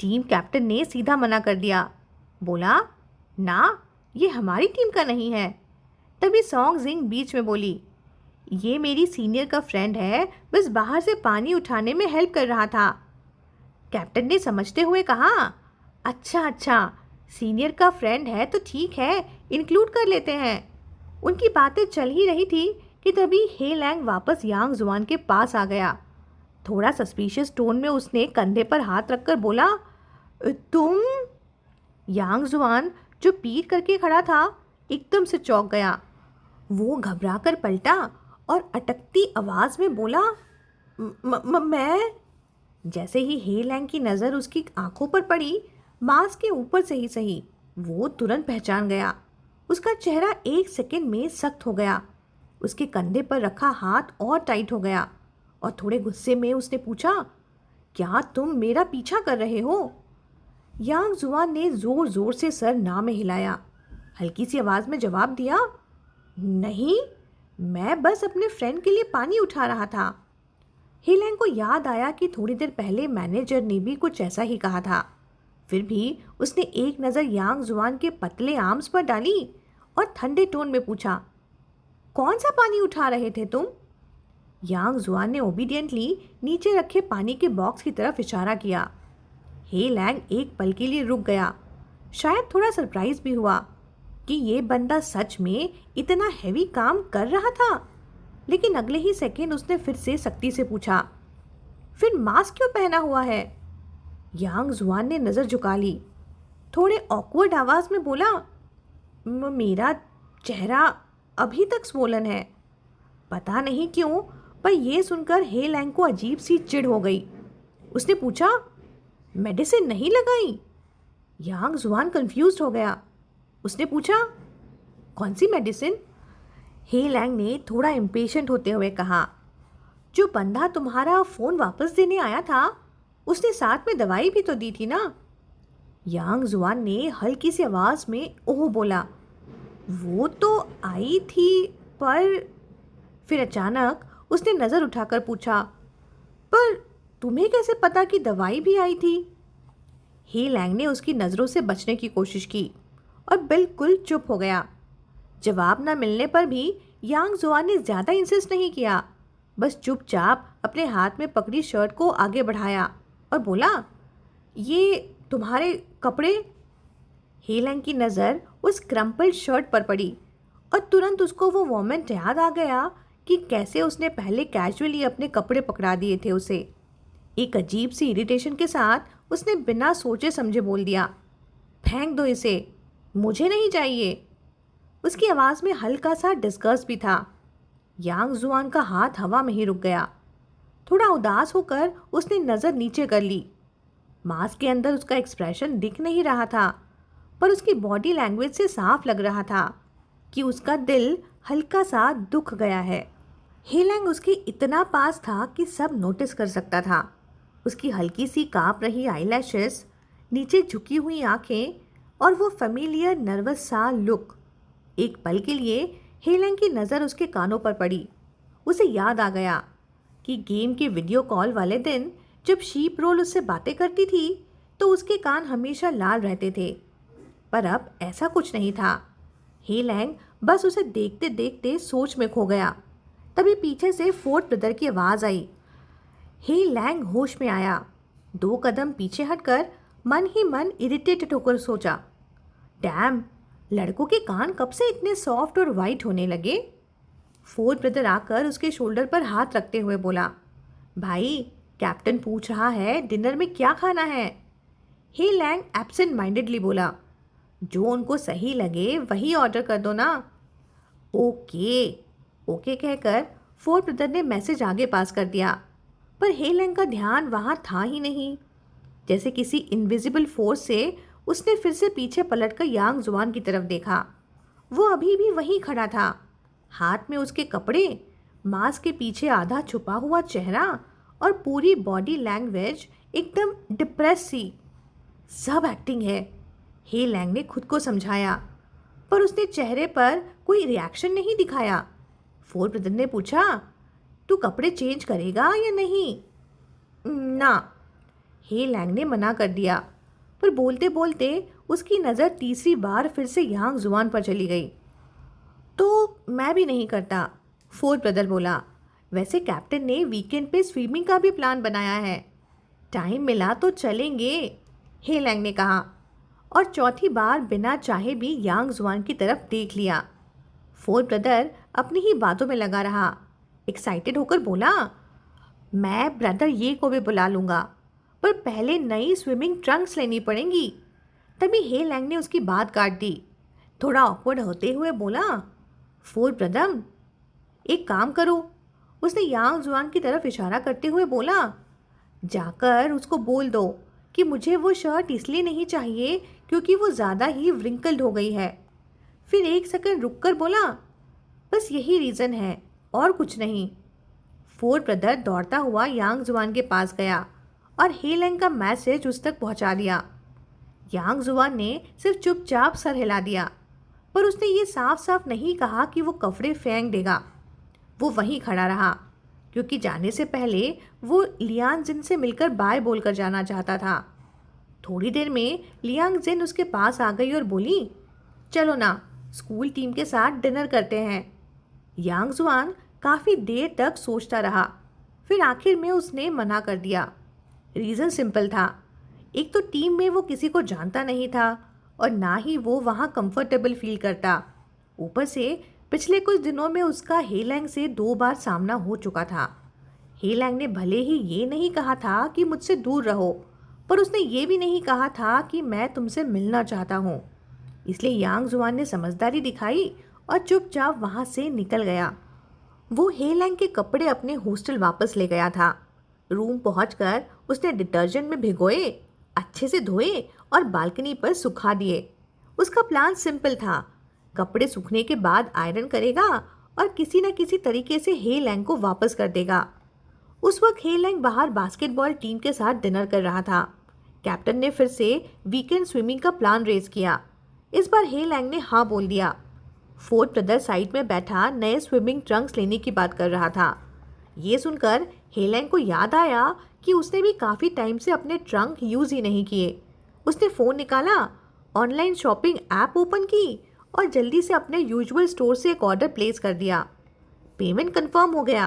टीम कैप्टन ने सीधा मना कर दिया, बोला, ना, ये हमारी टीम का नहीं है। तभी सॉन्ग जिंग बीच में बोली, ये मेरी सीनियर का फ्रेंड है, बस बाहर से पानी उठाने में हेल्प कर रहा था। कैप्टन ने समझते हुए कहा, अच्छा अच्छा, सीनियर का फ्रेंड है तो ठीक है, इंक्लूड कर लेते हैं। उनकी बातें चल ही रही थी कि तभी हे लैंग वापस यांग जुआन के पास आ गया। थोड़ा सस्पिशियस टोन में उसने कंधे पर हाथ रखकर बोला, तुम? यांग जुआन जो पीठ करके खड़ा था एकदम से चौंक गया। वो घबरा कर पलटा और अटकती आवाज में बोला, मैं? जैसे ही हे लैंग की नज़र उसकी आंखों पर पड़ी, मास्क के ऊपर से ही सही, वो तुरंत पहचान गया। उसका चेहरा एक सेकंड में सख्त हो गया। उसके कंधे पर रखा हाथ और टाइट हो गया और थोड़े गुस्से में उसने पूछा, क्या तुम मेरा पीछा कर रहे हो? यांग जुआन ने जोर जोर से सर ना में हिलाया, हल्की सी आवाज में जवाब दिया, नहीं, मैं बस अपने फ्रेंड के लिए पानी उठा रहा था। हे लैंग को याद आया कि थोड़ी देर पहले मैनेजर ने भी कुछ ऐसा ही कहा था। फिर भी उसने एक नज़र यांग जुआन के पतले आर्म्स पर डाली और ठंडे टोन में पूछा, कौन सा पानी उठा रहे थे तुम? यांग जुआन ने ओबीडियंटली नीचे रखे पानी के बॉक्स की तरफ इशारा किया। हे लैंग एक पल के लिए रुक गया, शायद थोड़ा सरप्राइज भी हुआ कि ये बंदा सच में इतना हैवी काम कर रहा था। लेकिन अगले ही सेकंड उसने फिर से सख्ती से पूछा, फिर मास्क क्यों पहना हुआ है? यांग जुआन ने नज़र झुका ली, थोड़े ऑकवर्ड आवाज़ में बोला, मेरा चेहरा अभी तक स्वोलन है। पता नहीं क्यों, पर यह सुनकर हे लैंग को अजीब सी चिढ़ हो गई। उसने पूछा, मेडिसिन नहीं लगाई? यांग जुआन कंफ्यूज्ड हो गया। उसने पूछा, कौन सी मेडिसिन? हे लैंग ने थोड़ा इम्पेशेंट होते हुए कहा, जो बंदा तुम्हारा फ़ोन वापस देने आया था, उसने साथ में दवाई भी तो दी थी ना? यांग जुआन ने हल्की सी आवाज़ में ओह बोला, वो तो आई थी, पर फिर अचानक उसने नज़र उठाकर पूछा, पर तुम्हें कैसे पता कि दवाई भी आई थी? हे लैंग ने उसकी नज़रों से बचने की कोशिश की और बिल्कुल चुप हो गया। जवाब न मिलने पर भी यांग जुआन ने ज़्यादा इंसिस्ट नहीं किया, बस चुपचाप अपने हाथ में पकड़ी शर्ट को आगे बढ़ाया और बोला, ये तुम्हारे कपड़े? हे लैंग की नज़र उस क्रम्पल्ड शर्ट पर पड़ी और तुरंत उसको वो मोमेंट याद आ गया कि कैसे उसने पहले कैजुअली अपने कपड़े पकड़ा दिए थे उसे। एक अजीब सी इरिटेशन के साथ उसने बिना सोचे समझे बोल दिया, फेंक दो इसे, मुझे नहीं चाहिए। उसकी आवाज़ में हल्का सा डिस्गस्ट भी था। यांग जुआन का हाथ हवा में ही रुक गया। थोड़ा उदास होकर उसने नज़र नीचे कर ली। मास्क के अंदर उसका एक्सप्रेशन दिख नहीं रहा था, पर उसकी बॉडी लैंग्वेज से साफ लग रहा था कि उसका दिल हल्का सा दुख गया है। हे लैंग उसके इतना पास था कि सब नोटिस कर सकता था। उसकी हल्की सी काँप रही आईलैशेस, नीचे झुकी हुई आंखें और वो फेमिलियर नर्वस सा लुक। एक पल के लिए हे लैंग की नज़र उसके कानों पर पड़ी। उसे याद आ गया कि गेम के वीडियो कॉल वाले दिन जब शीप रोल उससे बातें करती थी तो उसके कान हमेशा लाल रहते थे, पर अब ऐसा कुछ नहीं था। हे लैंग बस उसे देखते देखते सोच में खो गया। तभी पीछे से फोर्थ ब्रदर की आवाज़ आई। हे लैंग होश में आया। 2 कदम पीछे हटकर मन ही मन इरिटेटेड होकर सोचा, डैम, लड़कों के कान कब से इतने सॉफ्ट और वाइट होने लगे? फोर्थ ब्रदर आकर उसके शोल्डर पर हाथ रखते हुए बोला, भाई, कैप्टन पूछ रहा है डिनर में क्या खाना है? हे लैंग एब्सेंट माइंडेडली बोला, जो उनको सही लगे वही ऑर्डर कर दो ना। ओके ओके कहकर फोर्थ ब्रदर ने मैसेज आगे पास कर दिया, पर हे लैंग का ध्यान वहाँ था ही नहीं। जैसे किसी इनविजिबल फोर्स से उसने फिर से पीछे पलटकर यांग जुआन की तरफ देखा। वो अभी भी वहीं खड़ा था, हाथ में उसके कपड़े, मास्क के पीछे आधा छुपा हुआ चेहरा और पूरी बॉडी लैंग्वेज एकदम डिप्रेस सी। सब एक्टिंग है, हे लैंग ने खुद को समझाया, पर उसने चेहरे पर कोई रिएक्शन नहीं दिखाया। फोर्थ ब्रदर ने पूछा, तू कपड़े चेंज करेगा या नहीं? ना। हे लैंग ने मना कर दिया, पर बोलते बोलते उसकी नज़र तीसरी बार फिर से यांग जुआन पर चली गई। तो मैं भी नहीं करता, फोर्थ ब्रदर बोला। वैसे कैप्टन ने वीकेंड पे स्विमिंग का भी प्लान बनाया है, टाइम मिला तो चलेंगे, हे लैंग ने कहा, और चौथी बार बिना चाहे भी यांग जुआन की तरफ देख लिया। फोर्थ ब्रदर अपनी ही बातों में लगा रहा। एक्साइटेड होकर बोला, मैं ब्रदर ये को भी बुला लूँगा, पर पहले नई स्विमिंग ट्रंक्स लेनी पड़ेंगी। तभी हे लैंग ने उसकी बात काट दी। थोड़ा ऑकवर्ड होते हुए बोला, फोर्थ ब्रदर एक काम करो, उसने यांग जुआन की तरफ इशारा करते हुए बोला, जाकर उसको बोल दो कि मुझे वो शर्ट इसलिए नहीं चाहिए क्योंकि वो ज़्यादा ही व्रिंकल्ड हो गई है। फिर एक सेकंड रुककर बोला, बस यही रीज़न है और कुछ नहीं। फोर्थ ब्रदर दौड़ता हुआ यांग जुआन के पास गया और हे लैंग का मैसेज उस तक पहुंचा दिया। यांग जुआन ने सिर्फ चुपचाप सर हिला दिया, पर उसने ये साफ साफ नहीं कहा कि वो कपड़े फेंक देगा। वो वहीं खड़ा रहा, क्योंकि जाने से पहले वो लियांग जिन से मिलकर बाय बोलकर जाना चाहता था। थोड़ी देर में लियांग जिन उसके पास आ गई और बोली, चलो ना, स्कूल टीम के साथ डिनर करते हैं। यांग जुआन काफ़ी देर तक सोचता रहा, फिर आखिर में उसने मना कर दिया। रीज़न सिंपल था, एक तो टीम में वो किसी को जानता नहीं था और ना ही वो वहाँ कंफर्टेबल फील करता। ऊपर से पिछले कुछ दिनों में उसका हे लैंग से 2 बार सामना हो चुका था। हे लैंग ने भले ही ये नहीं कहा था कि मुझसे दूर रहो, पर उसने ये भी नहीं कहा था कि मैं तुमसे मिलना चाहता हूँ। इसलिए यांग जुआन ने समझदारी दिखाई और चुपचाप वहाँ से निकल गया। वो हे लैंग के कपड़े अपने हॉस्टल वापस ले गया था। रूम पहुंचकर उसने डिटर्जेंट में भिगोए, अच्छे से धोए और बालकनी पर सुखा दिए। उसका प्लान सिंपल था, कपड़े सूखने के बाद आयरन करेगा और किसी न किसी तरीके से हे लैंग को वापस कर देगा। उस वक्त हे लैंग बाहर बास्केटबॉल टीम के साथ डिनर कर रहा था। कैप्टन ने फिर से वीकेंड स्विमिंग का प्लान रेज किया। इस बार हे लैंग ने हाँ बोल दिया। फोर्थ ब्रदर साइड में बैठा नए स्विमिंग ट्रंक्स लेने की बात कर रहा था। ये सुनकर हे लैंग को याद आया कि उसने भी काफ़ी टाइम से अपने ट्रंक यूज़ ही नहीं किए। उसने फ़ोन निकाला, ऑनलाइन शॉपिंग ऐप ओपन की और जल्दी से अपने यूजुअल स्टोर से एक ऑर्डर प्लेस कर दिया। पेमेंट कंफर्म हो गया,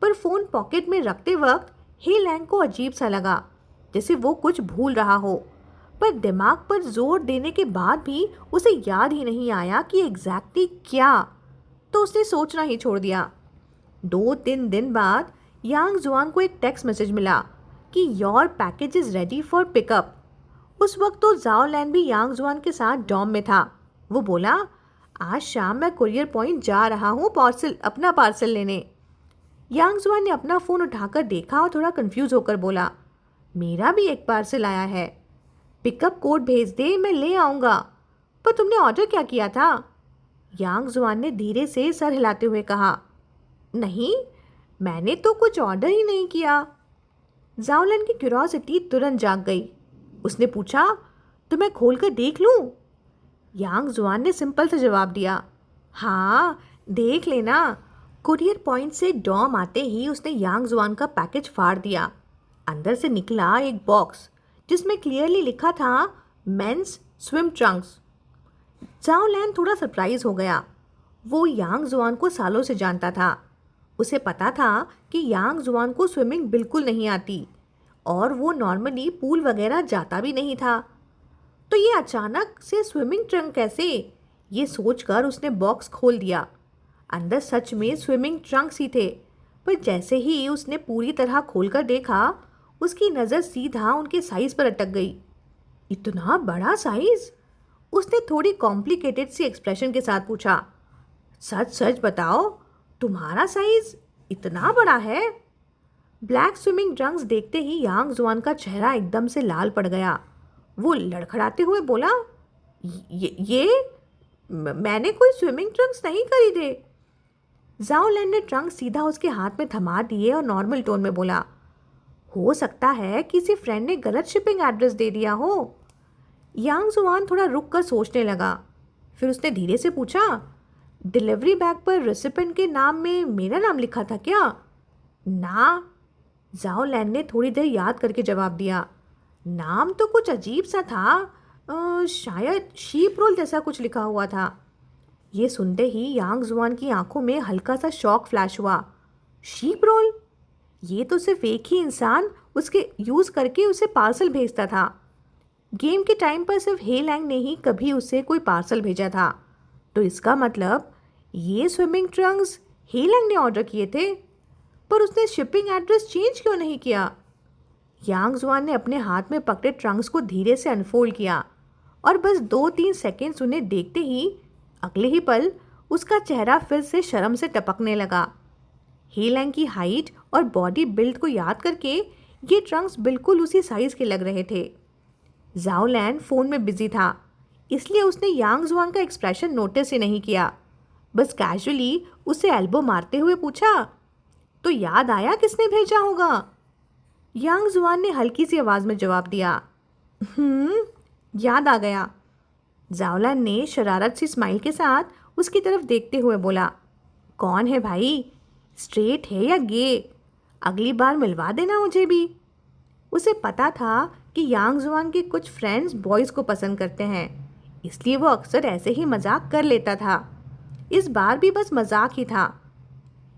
पर फ़ोन पॉकेट में रखते वक्त हे लैंग को अजीब सा लगा, जैसे वो कुछ भूल रहा हो। पर दिमाग पर जोर देने के बाद भी उसे याद ही नहीं आया कि एग्जैक्टली क्या, तो उसने सोचना ही छोड़ दिया। 2-3 दिन बाद यांग जुआन को एक टेक्स्ट मैसेज मिला कि your package is ready for pickup. उस वक्त तो जाओ लैन भी यांग जुआन के साथ डॉम में था। वो बोला, आज शाम मैं कुरियर पॉइंट जा रहा हूँ अपना पार्सल लेने। यांग जुआन ने अपना फ़ोन उठाकर देखा और थोड़ा कंफ्यूज होकर बोला, मेरा भी एक पार्सल आया है, पिकअप कोड भेज दे, मैं ले आऊँगा। पर तुमने ऑर्डर क्या किया था? यांग जुआन ने धीरे से सर हिलाते हुए कहा, नहीं, मैंने तो कुछ ऑर्डर ही नहीं किया। जाओलन की क्यूरोसिटी तुरंत जाग गई। उसने पूछा, तो मैं खोल कर देख लूँ? यांग जुआन ने सिंपल सा जवाब दिया, हाँ देख लेना। कुरियर पॉइंट से डॉम आते ही उसने यांग जुआन का पैकेज फाड़ दिया। अंदर से निकला एक बॉक्स जिसमें क्लियरली लिखा था मेंस स्विम ट्रंक्स। जाओ लैन थोड़ा सरप्राइज हो गया। वो यांग जुआन को सालों से जानता था। उसे पता था कि यांग जुआन को स्विमिंग बिल्कुल नहीं आती और वो नॉर्मली पूल वगैरह जाता भी नहीं था। तो ये अचानक से स्विमिंग ट्रंक कैसे? ये सोचकर उसने बॉक्स खोल दिया। अंदर सच में स्विमिंग ट्रंक्स ही थे, पर जैसे ही उसने पूरी तरह खोलकर देखा, उसकी नज़र सीधा उनके साइज़ पर अटक गई। इतना बड़ा साइज़? उसने थोड़ी कॉम्प्लिकेटेड सी एक्सप्रेशन के साथ पूछा, सच सच बताओ, तुम्हारा साइज़ इतना बड़ा है? ब्लैक स्विमिंग ट्रंक्स देखते ही यांग जुआन का चेहरा एकदम से लाल पड़ गया। वो लड़खड़ाते हुए बोला, मैंने कोई स्विमिंग ट्रंक्स नहीं खरीदे। जाओ लैन ने ट्रंक सीधा उसके हाथ में थमा दिए और नॉर्मल टोन में बोला, हो सकता है किसी फ्रेंड ने गलत शिपिंग एड्रेस दे दिया हो। यांग जुआन थोड़ा रुक कर सोचने लगा। फिर उसने धीरे से पूछा, डिलीवरी बैग पर रेसिपेंट के नाम में मेरा नाम लिखा था क्या? ना, जाओ लैन ने थोड़ी देर याद करके जवाब दिया। नाम तो कुछ अजीब सा था, शायद शीप रोल जैसा कुछ लिखा हुआ था। ये सुनते ही यांग जुआन की आंखों में हल्का सा शॉक फ्लैश हुआ। Sheep role? ये तो सिर्फ एक ही इंसान उसके यूज़ करके उसे पार्सल भेजता था। गेम के टाइम पर सिर्फ हे लैंग ने ही कभी उसे कोई पार्सल भेजा था। तो इसका मतलब ये स्विमिंग ट्रंक्स हे लैंग ने ऑर्डर किए थे। पर उसने शिपिंग एड्रेस चेंज क्यों नहीं किया? यांग जुआन ने अपने हाथ में पकड़े ट्रंक्स को धीरे से अनफोल्ड किया और बस 2-3 सेकेंड्स उन्हें देखते ही अगले ही पल उसका चेहरा फिर से शर्म से टपकने लगा। हे लैंग की हाइट और बॉडी बिल्ड को याद करके ये ट्रंक्स बिल्कुल उसी साइज़ के लग रहे थे। जाओ लैन फ़ोन में बिजी था, इसलिए उसने यांग जुआन का एक्सप्रेशन नोटिस ही नहीं किया। बस कैजुअली उसे एल्बो मारते हुए पूछा, तो याद आया किसने भेजा होगा? यांग जुआन ने हल्की सी आवाज़ में जवाब दिया, याद आ गया। जाओलान ने शरारत सी स्माइल के साथ उसकी तरफ देखते हुए बोला, कौन है भाई? स्ट्रेट है या गे? अगली बार मिलवा देना मुझे भी। उसे पता था कि यांग जुआन के कुछ फ्रेंड्स बॉयज़ को पसंद करते हैं, इसलिए वो अक्सर ऐसे ही मजाक कर लेता था। इस बार भी बस मजाक ही था।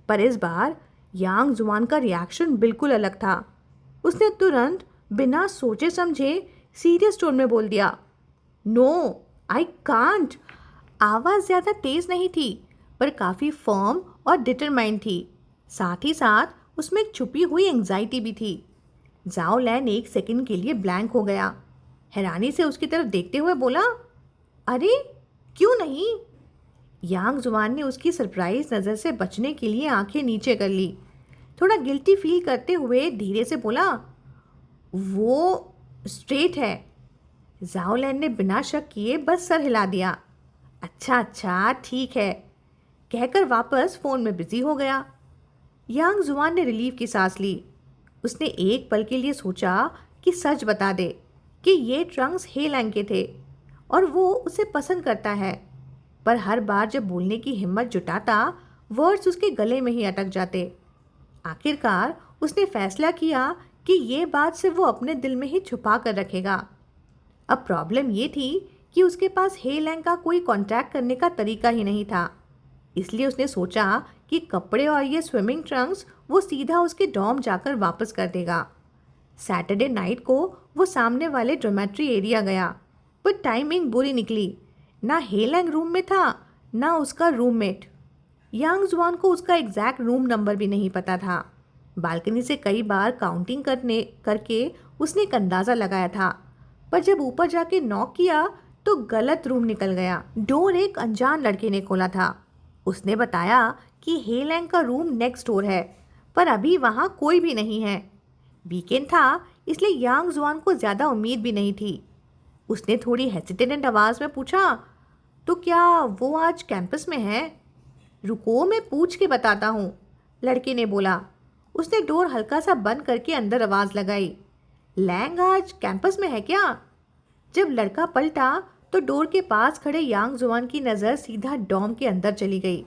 पर इस बार यांग जुआन का रिएक्शन बिल्कुल अलग था। उसने तुरंत बिना सोचे समझे सीरियस टोन में बोल दिया, नो आई कांट। आवाज़ ज़्यादा तेज़ नहीं थी, पर काफ़ी फर्म और डिटरमाइंड थी। साथ ही साथ उसमें एक छुपी हुई एंग्जाइटी भी थी। जाओ लैन एक सेकंड के लिए ब्लैंक हो गया। हैरानी से उसकी तरफ देखते हुए बोला, अरे क्यों नहीं? यांग जुआन ने उसकी सरप्राइज नज़र से बचने के लिए आंखें नीचे कर ली। थोड़ा गिल्टी फील करते हुए धीरे से बोला, वो स्ट्रेट है। जाओ लैन ने बिना शक किए बस सर हिला दिया। अच्छा अच्छा ठीक है, कहकर वापस फ़ोन में बिजी हो गया। यांग जुआन ने रिलीफ की सांस ली। उसने एक पल के लिए सोचा कि सच बता दे कि ये ट्रंक्स हे लैंग के थे और वो उसे पसंद करता है। पर हर बार जब बोलने की हिम्मत जुटाता, वर्ड्स उसके गले में ही अटक जाते। आखिरकार उसने फैसला किया कि ये बात सिर्फ वो अपने दिल में ही छुपा कर रखेगा। अब प्रॉब्लम ये थी कि उसके पास हे लैंग का कोई कांटेक्ट करने का तरीका ही नहीं था। इसलिए उसने सोचा कि कपड़े और ये स्विमिंग ट्रंक्स वो सीधा उसके डॉर्म जाकर वापस कर देगा। सैटरडे नाइट को वो सामने वाले डॉर्मेट्री एरिया गया, पर टाइमिंग बुरी निकली। ना हे लैंग रूम में था, ना उसका रूममेट। यांग जुआन को उसका एग्जैक्ट रूम नंबर भी नहीं पता था। बालकनी से कई बार काउंटिंग करके उसने एक अंदाज़ा लगाया था, पर जब ऊपर जाके नॉक किया तो गलत रूम निकल गया। डोर एक अनजान लड़के ने खोला था। उसने बताया कि हे लैंग का रूम नेक्स्ट डोर है, पर अभी वहाँ कोई भी नहीं है। वीकेंड था, इसलिए यांग जुआन को ज़्यादा उम्मीद भी नहीं थी। उसने थोड़ी हेसिटेंट आवाज़ में पूछा, तो क्या वो आज कैंपस में है? रुको मैं पूछ के बताता हूँ, लड़के ने बोला। उसने डोर हल्का सा बंद करके अंदर आवाज़ लगाई, लैंग आज कैंपस में है क्या? जब लड़का पलटा तो डोर के पास खड़े यांग जुआन की नज़र सीधा डॉर्म के अंदर चली गई।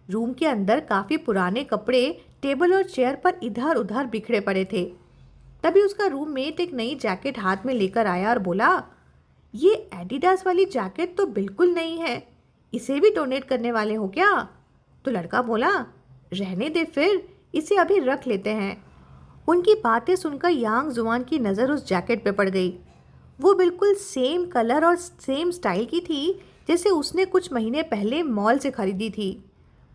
रूम के अंदर काफ़ी पुराने कपड़े टेबल और चेयर पर इधर उधर बिखरे पड़े थे। तभी उसका रूममेट एक नई जैकेट हाथ में लेकर आया और बोला, ये एडिडास वाली जैकेट तो बिल्कुल नहीं है, इसे भी डोनेट करने वाले हो क्या? तो लड़का बोला, रहने दे फिर, इसे अभी रख लेते हैं। उनकी बातें सुनकर यांग जुआन की नज़र उस जैकेट पे पड़ गई। वो बिल्कुल सेम कलर और सेम स्टाइल की थी जैसे उसने कुछ महीने पहले मॉल से खरीदी थी।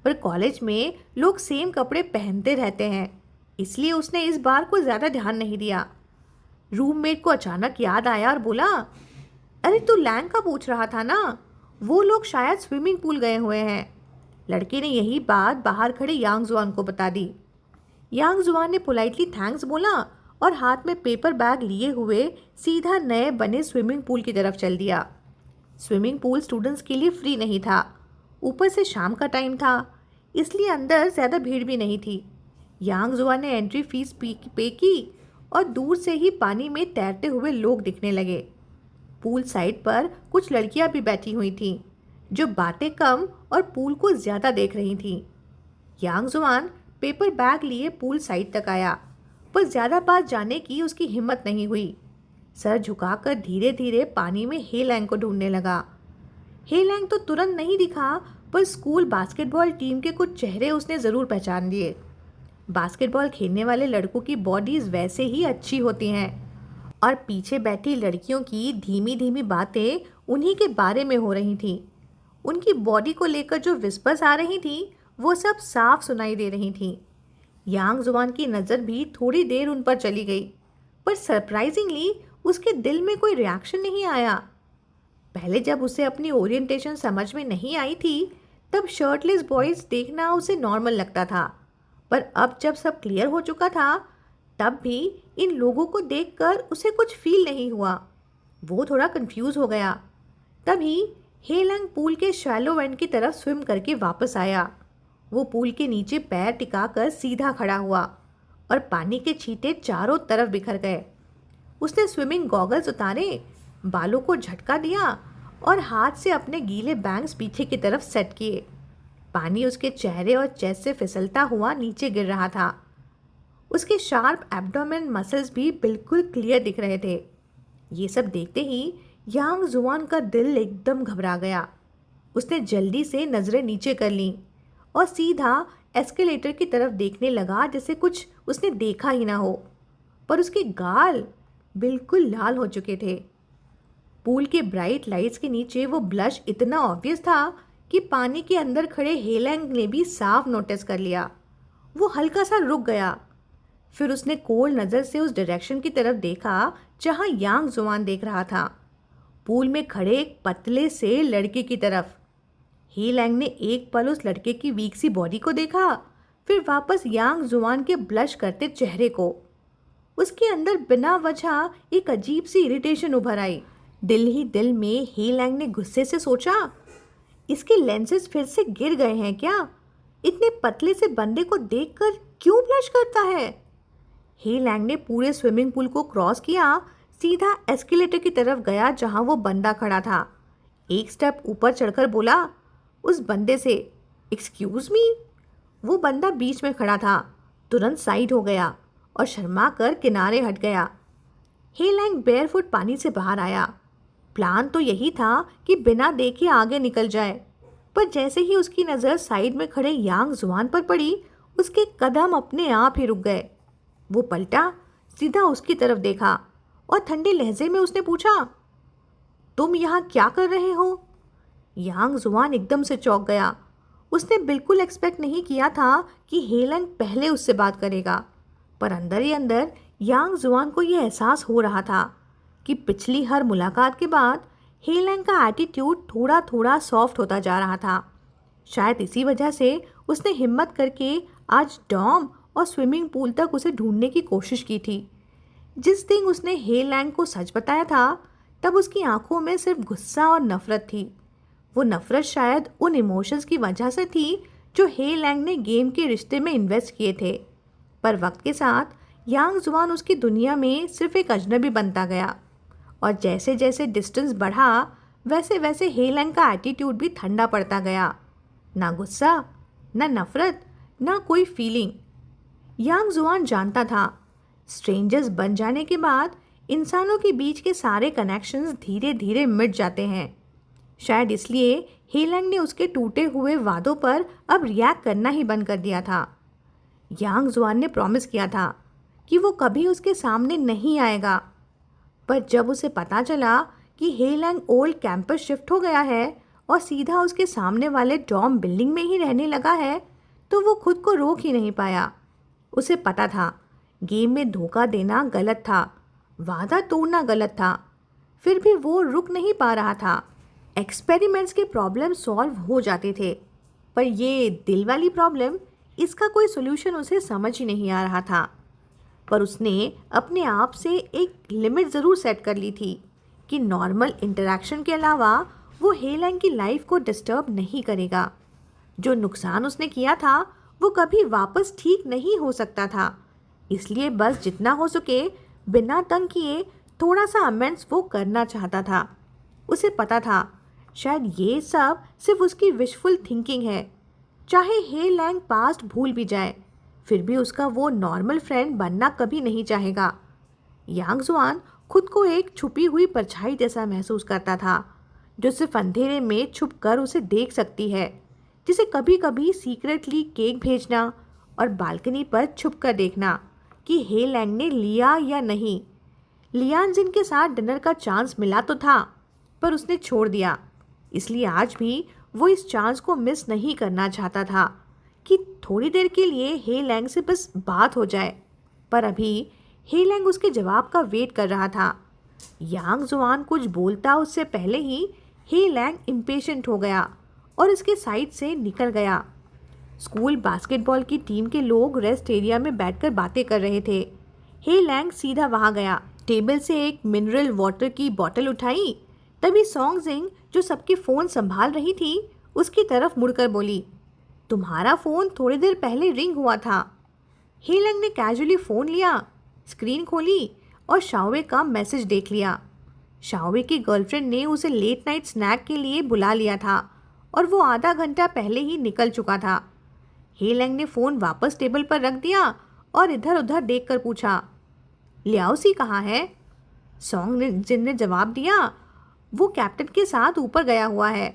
पर कॉलेज में लोग सेम कपड़े पहनते रहते हैं, इसलिए उसने इस बार को ज़्यादा ध्यान नहीं दिया। रूममेट को अचानक याद आया और बोला, अरे तू लैंग का पूछ रहा था ना, वो लोग शायद स्विमिंग पूल गए हुए हैं। लड़के ने यही बात बाहर खड़े यांग जुआन को बता दी। यांग जुआन ने पोलाइटली थैंक्स बोला और हाथ में पेपर बैग लिए हुए सीधा नए बने स्विमिंग पूल की तरफ चल दिया। स्विमिंग पूल स्टूडेंट्स के लिए फ्री नहीं था, ऊपर से शाम का टाइम था, इसलिए अंदर ज़्यादा भीड़ भी नहीं थी। यांग जुआन ने एंट्री फीस पे की और दूर से ही पानी में तैरते हुए लोग दिखने लगे। पूल साइड पर कुछ लड़कियां भी बैठी हुई थीं, जो बातें कम और पूल को ज़्यादा देख रही थीं। यांग जुआन पेपर बैग लिए पूल साइड तक आया। पर ज़्यादा पास जाने की उसकी हिम्मत नहीं हुई। सर झुकाकर धीरे धीरे पानी में हेलैंग को ढूंढने लगा। हेलैंग तो तुरंत नहीं दिखा, पर स्कूल बास्केटबॉल टीम के कुछ चेहरे उसने ज़रूर पहचान लिए। बास्केटबॉल खेलने वाले लड़कों की बॉडीज़ वैसे ही अच्छी होती हैं और पीछे बैठी लड़कियों की धीमी धीमी बातें उन्हीं के बारे में हो रही थीं। उनकी बॉडी को लेकर जो विस्पर्स आ रही थी वो सब साफ सुनाई दे रही थीं। यांग जुआन की नज़र भी थोड़ी देर उन पर चली गई, पर सरप्राइजिंगली उसके दिल में कोई रिएक्शन नहीं आया। पहले जब उसे अपनी ओरिएंटेशन समझ में नहीं आई थी तब शर्टलेस बॉयज़ देखना उसे नॉर्मल लगता था, पर अब जब सब क्लियर हो चुका था तब भी इन लोगों को देखकर उसे कुछ फील नहीं हुआ। वो थोड़ा कंफ्यूज हो गया। तभी हेलैंग पूल के शैलो एंड की तरफ स्विम करके वापस आया। वो पूल के नीचे पैर टिकाकर सीधा खड़ा हुआ और पानी के छींटे चारों तरफ बिखर गए। उसने स्विमिंग गॉगल्स उतारे, बालों को झटका दिया और हाथ से अपने गीले बैंग्स पीछे की तरफ सेट किए। पानी उसके चेहरे और चेस्ट से फिसलता हुआ नीचे गिर रहा था। उसके शार्प एब्डोमेन मसल्स भी बिल्कुल क्लियर दिख रहे थे। ये सब देखते ही यांग जुआन का दिल एकदम घबरा गया। उसने जल्दी से नज़रें नीचे कर लीं और सीधा एस्केलेटर की तरफ देखने लगा जैसे कुछ उसने देखा ही ना हो, पर उसके गाल बिल्कुल लाल हो चुके थे। पूल के ब्राइट लाइट्स के नीचे वो ब्लश इतना ऑब्वियस था कि पानी के अंदर खड़े हेलैंग ने भी साफ नोटिस कर लिया। वो हल्का सा रुक गया। फिर उसने कोल्ड नज़र से उस डायरेक्शन की तरफ देखा जहां यांग जुआन देख रहा था, पूल में खड़े एक पतले से लड़के की तरफ। हेलैंग ने एक पल उस लड़के की वीक सी बॉडी को देखा, फिर वापस यांग जुआन के ब्लश करते चेहरे को। उसके अंदर बिना वजह एक अजीब सी इरिटेशन उभर आई। दिल ही दिल में हेलैंग ने गुस्से से सोचा, इसके लेंसेज फिर से गिर गए हैं क्या? इतने पतले से बंदे को देखकर क्यों ब्लश करता है? हेलैंग ने पूरे स्विमिंग पूल को क्रॉस किया, सीधा एस्केलेटर की तरफ गया जहां वो बंदा खड़ा था। एक स्टेप ऊपर चढ़कर बोला उस बंदे से, एक्सक्यूज मी। वो बंदा बीच में खड़ा था, तुरंत साइड हो गया और शर्मा कर किनारे हट गया। हेलैंग बेयरफुट पानी से बाहर आया। प्लान तो यही था कि बिना देखे आगे निकल जाए, पर जैसे ही उसकी नज़र साइड में खड़े यांग जुआन पर पड़ी, उसके कदम अपने आप ही रुक गए। वो पलटा, सीधा उसकी तरफ देखा और ठंडे लहजे में उसने पूछा, तुम यहाँ क्या कर रहे हो? यांग जुआन एकदम से चौंक गया। उसने बिल्कुल एक्सपेक्ट नहीं किया था कि हेलैंग पहले उससे बात करेगा, पर अंदर ही अंदर यांग जुआन को यह एहसास हो रहा था कि पिछली हर मुलाकात के बाद हेलैंग का एटीट्यूड थोड़ा थोड़ा सॉफ्ट होता जा रहा था। शायद इसी वजह से उसने हिम्मत करके आज डॉम और स्विमिंग पूल तक उसे ढूंढने की कोशिश की थी। जिस दिन उसने हेलैंग को सच बताया था तब उसकी आंखों में सिर्फ गुस्सा और नफरत थी। वो नफरत शायद उन इमोशंस की वजह से थी जो हेलैंग ने गेम के रिश्ते में इन्वेस्ट किए थे, पर वक्त के साथ यांग जुआन उसकी दुनिया में सिर्फ एक अजनबी बनता गया और जैसे जैसे डिस्टेंस बढ़ा वैसे वैसे हेलैंग का एटीट्यूड भी ठंडा पड़ता गया। ना गुस्सा, ना नफरत, ना कोई फीलिंग। यांग जुआन जानता था स्ट्रेंजर्स बन जाने के बाद इंसानों के बीच के सारे कनेक्शंस धीरे धीरे मिट जाते हैं। शायद इसलिए हेलैंग ने उसके टूटे हुए वादों पर अब रिएक्ट करना ही बंद कर दिया था। यांग जुआन ने प्रॉमिस किया था कि वो कभी उसके सामने नहीं आएगा, पर जब उसे पता चला कि हेलैंग ओल्ड कैंपस शिफ्ट हो गया है और सीधा उसके सामने वाले डॉम बिल्डिंग में ही रहने लगा है, तो वो खुद को रोक ही नहीं पाया। उसे पता था गेम में धोखा देना गलत था, वादा तोड़ना गलत था, फिर भी वो रुक नहीं पा रहा था। एक्सपेरिमेंट्स के प्रॉब्लम सॉल्व हो जाते थे, पर ये दिल वाली प्रॉब्लम, इसका कोई सोल्यूशन उसे समझ ही नहीं आ रहा था। पर उसने अपने आप से एक लिमिट ज़रूर सेट कर ली थी कि नॉर्मल इंटरेक्शन के अलावा वो हेलैंग की लाइफ को डिस्टर्ब नहीं करेगा। जो नुकसान उसने किया था वो कभी वापस ठीक नहीं हो सकता था, इसलिए बस जितना हो सके बिना तंग किए थोड़ा सा अमेंड्स वो करना चाहता था। उसे पता था शायद ये सब सिर्फ उसकी विशफुल थिंकिंग है। चाहे हेलैंग पास्ट भूल भी जाए, फिर भी उसका वो नॉर्मल फ्रेंड बनना कभी नहीं चाहेगा। यांग जुआन खुद को एक छुपी हुई परछाई जैसा महसूस करता था, जो सिर्फ अंधेरे में छुप कर उसे देख सकती है, जिसे कभी कभी सीक्रेटली केक भेजना और बालकनी पर छुप कर देखना कि हे लैंग ने लिया या नहीं। लियान जिन के साथ डिनर का चांस मिला तो था, पर उसने छोड़ दिया। इसलिए आज भी वो इस चांस को मिस नहीं करना चाहता था कि थोड़ी देर के लिए हे लैंग से बस बात हो जाए। पर अभी हे लैंग उसके जवाब का वेट कर रहा था। यांग जुआन कुछ बोलता उससे पहले ही हे लैंग इम्पेशेंट हो गया और उसके साइड से निकल गया। स्कूल बास्केटबॉल की टीम के लोग रेस्ट एरिया में बैठकर बातें कर रहे थे। हे लैंग सीधा वहां गया, टेबल से एक मिनरल वाटर की बोतल उठाई। तभी सॉन्ग जिंग, जो सबके फ़ोन संभाल रही थी, उसकी तरफ मुड़कर बोली, तुम्हारा फ़ोन थोड़ी देर पहले रिंग हुआ था। हे लैंग ने कैजुअली फ़ोन लिया, स्क्रीन खोली और शाओवे का मैसेज देख लिया। शाओवे की गर्लफ्रेंड ने उसे लेट नाइट स्नैक के लिए बुला लिया था और वो आधा घंटा पहले ही निकल चुका था। हे लैंग ने फ़ोन वापस टेबल पर रख दिया और इधर उधर देखकर पूछा, लियाओसी कहाँ है? सॉन्ग जिन ने जवाब दिया, वो कैप्टन के साथ ऊपर गया हुआ है।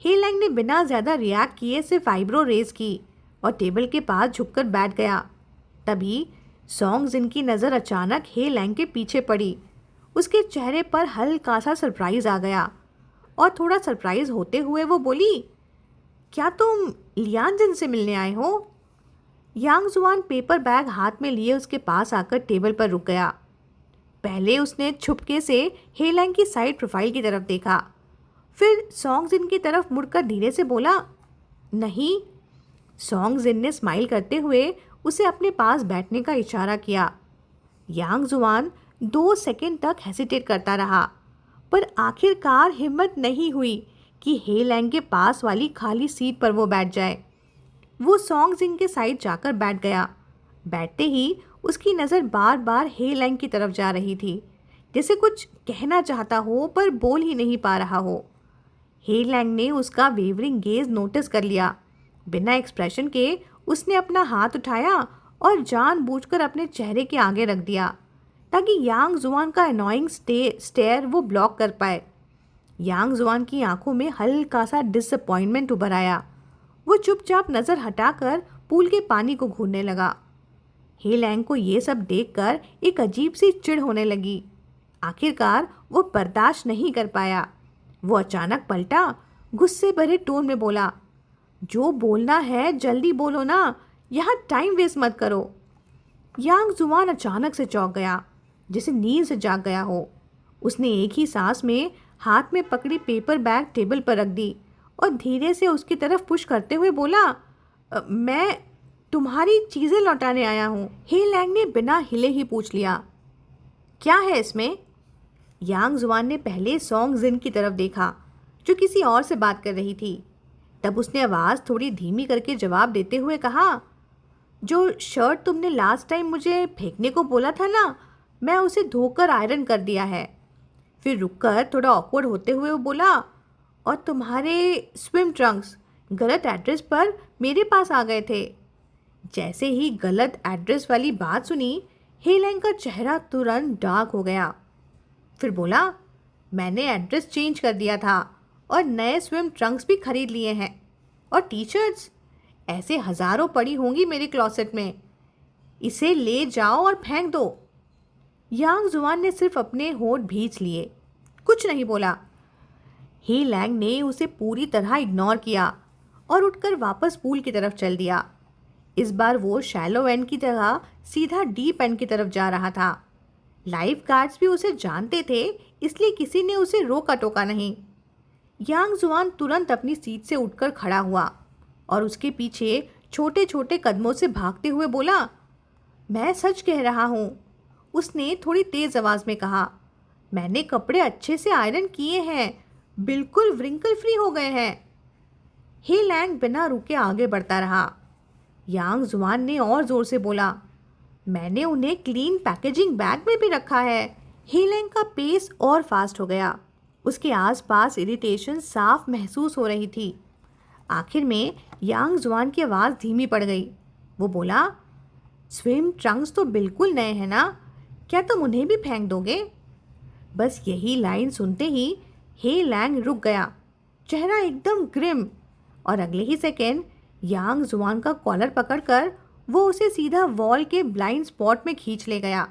हे लैंग ने बिना ज़्यादा रिएक्ट किए सिर्फ आईब्रो रेज की और टेबल के पास झुककर बैठ गया। तभी सॉन्ग जिन की नज़र अचानक हे लैंग के पीछे पड़ी। उसके चेहरे पर हल्का सा सरप्राइज आ गया और थोड़ा सरप्राइज होते हुए वो बोली, क्या तुम लियान जिन से मिलने आए हो? यांग जुआन पेपर बैग हाथ में लिए उसके पास आकर टेबल पर रुक गया। पहले उसने छुपके से हे लैंग की साइड प्रोफाइल की तरफ देखा, फिर सॉन्ग जिन की तरफ मुड़कर धीरे से बोला, नहीं। सॉन्ग जिन ने स्माइल करते हुए उसे अपने पास बैठने का इशारा किया। यांग जुआन 2 सेकंड तक हेसिटेट करता रहा, पर आखिरकार हिम्मत नहीं हुई कि हे लैंग के पास वाली खाली सीट पर वो बैठ जाए। वो सॉन्ग जिन के साइड जाकर बैठ गया। बैठते ही उसकी नज़र बार बार हे लैंग की तरफ जा रही थी, जैसे कुछ कहना चाहता हो पर बोल ही नहीं पा रहा हो। हे लैंग ने उसका वेवरिंग गेज नोटिस कर लिया। बिना एक्सप्रेशन के उसने अपना हाथ उठाया और जानबूझकर अपने चेहरे के आगे रख दिया ताकि यांग जुआन का अनोइंग स्टेयर वो ब्लॉक कर पाए। यांग जुआन की आंखों में हल्का सा डिसअपॉइंटमेंट उभर आया। वो चुपचाप नज़र हटाकर पूल के पानी को घूरने लगा। हे लैंग को ये सब देखकर एक अजीब सी चिढ़ होने लगी। आखिरकार वो बर्दाश्त नहीं कर पाया। वो अचानक पलटा, गुस्से भरे टोन में बोला, जो बोलना है जल्दी बोलो ना, यहाँ टाइम वेस्ट मत करो। यांग जुआन अचानक से चौंक गया, जैसे नींद से जाग गया हो। उसने एक ही सांस में हाथ में पकड़ी पेपर बैग टेबल पर रख दी और धीरे से उसकी तरफ पुश करते हुए बोला, मैं तुम्हारी चीज़ें लौटाने आया हूँ। हे लैंग ने बिना हिले ही पूछ लिया, क्या है इसमें? यांग जुआन ने पहले सॉन्ग जिन की तरफ देखा, जो किसी और से बात कर रही थी। तब उसने आवाज़ थोड़ी धीमी करके जवाब देते हुए कहा, जो शर्ट तुमने लास्ट टाइम मुझे फेंकने को बोला था ना, मैं उसे धोकर आयरन कर दिया है। फिर रुककर थोड़ा ऑकवर्ड होते हुए वो बोला, और तुम्हारे स्विम ट्रंक्स गलत एड्रेस पर मेरे पास आ गए थे। जैसे ही गलत एड्रेस वाली बात सुनी, हे लैंग का चेहरा तुरंत डार्क हो गया। फिर बोला, मैंने एड्रेस चेंज कर दिया था और नए स्विम ट्रंक्स भी खरीद लिए हैं। और टी शर्ट्स ऐसे हज़ारों पड़ी होंगी मेरे क्लॉसेट में, इसे ले जाओ और फेंक दो। यांग जुआन ने सिर्फ अपने होंठ भींच लिए, कुछ नहीं बोला। हे लैंग ने उसे पूरी तरह इग्नोर किया और उठकर वापस पूल की तरफ चल दिया। इस बार वो शैलो एंड की जगह सीधा डीप एंड की तरफ जा रहा था। लाइफ गार्ड्स भी उसे जानते थे, इसलिए किसी ने उसे रोका टोका नहीं। यांग जुआन तुरंत अपनी सीट से उठकर खड़ा हुआ और उसके पीछे छोटे छोटे कदमों से भागते हुए बोला, मैं सच कह रहा हूँ। उसने थोड़ी तेज़ आवाज़ में कहा, मैंने कपड़े अच्छे से आयरन किए हैं, बिल्कुल व्रिंकल फ्री हो गए हैं। हे लैंग बिना रुके आगे बढ़ता रहा। यांग जुआन ने और ज़ोर से बोला, मैंने उन्हें क्लीन पैकेजिंग बैग में भी रखा है। हे लैंग का पेस और फास्ट हो गया। उसके आसपास इरिटेशन साफ महसूस हो रही थी। आखिर में यांग जुआन की आवाज़ धीमी पड़ गई। वो बोला, स्विम ट्रंक्स तो बिल्कुल नए हैं ना, क्या तुम उन्हें भी फेंक दोगे? बस यही लाइन सुनते ही हे लैंग रुक गया, चेहरा एकदम ग्रिम, और अगले ही सेकेंड यांग जुआन का कॉलर पकड़कर वो उसे सीधा वॉल के ब्लाइंड स्पॉट में खींच ले गया।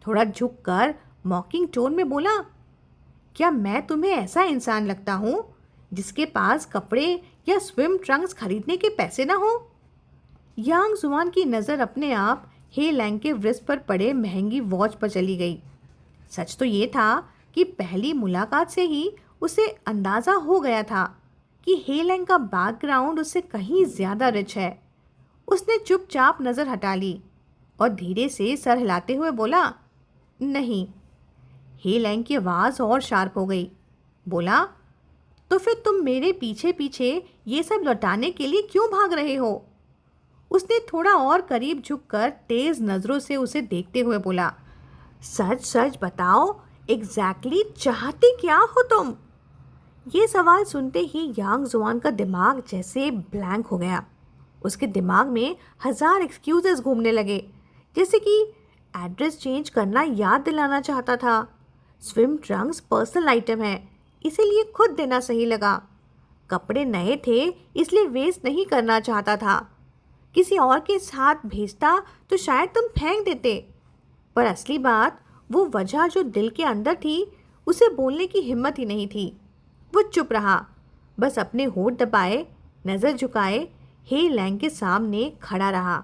थोड़ा झुककर मॉकिंग टोन में बोला, क्या मैं तुम्हें ऐसा इंसान लगता हूँ जिसके पास कपड़े या स्विम ट्रंक्स खरीदने के पैसे ना हो? यांग जुआन की नज़र अपने आप हे लैंग के व्रिस्ट पर पड़े महंगी वॉच पर चली गई। सच तो ये था कि पहली मुलाकात से ही उसे अंदाज़ा हो गया था कि हे लैंग का बैकग्राउंड उससे कहीं ज़्यादा रिच है। उसने चुपचाप नज़र हटा ली और धीरे से सर हिलाते हुए बोला, नहीं। हे लैंग की आवाज़ और शार्प हो गई। बोला, तो फिर तुम मेरे पीछे पीछे ये सब लौटाने के लिए क्यों भाग रहे हो? उसने थोड़ा और करीब झुककर तेज़ नज़रों से उसे देखते हुए बोला, सच सच बताओ, एग्जैक्टली चाहती क्या हो तुम? ये सवाल सुनते ही यांग जुआन का दिमाग जैसे ब्लैंक हो गया। उसके दिमाग में हज़ार एक्सक्यूजेस घूमने लगे, जैसे कि एड्रेस चेंज करना याद दिलाना चाहता था, स्विम ट्रंक्स पर्सनल आइटम है इसीलिए खुद देना सही लगा, कपड़े नए थे इसलिए वेस्ट नहीं करना चाहता था, किसी और के साथ भेजता तो शायद तुम फेंक देते। पर असली बात, वो वजह जो दिल के अंदर थी, उसे बोलने की हिम्मत ही नहीं थी। वो चुप रहा, बस अपने होंठ दबाए, नज़र झुकाए हे लैंग के सामने खड़ा रहा।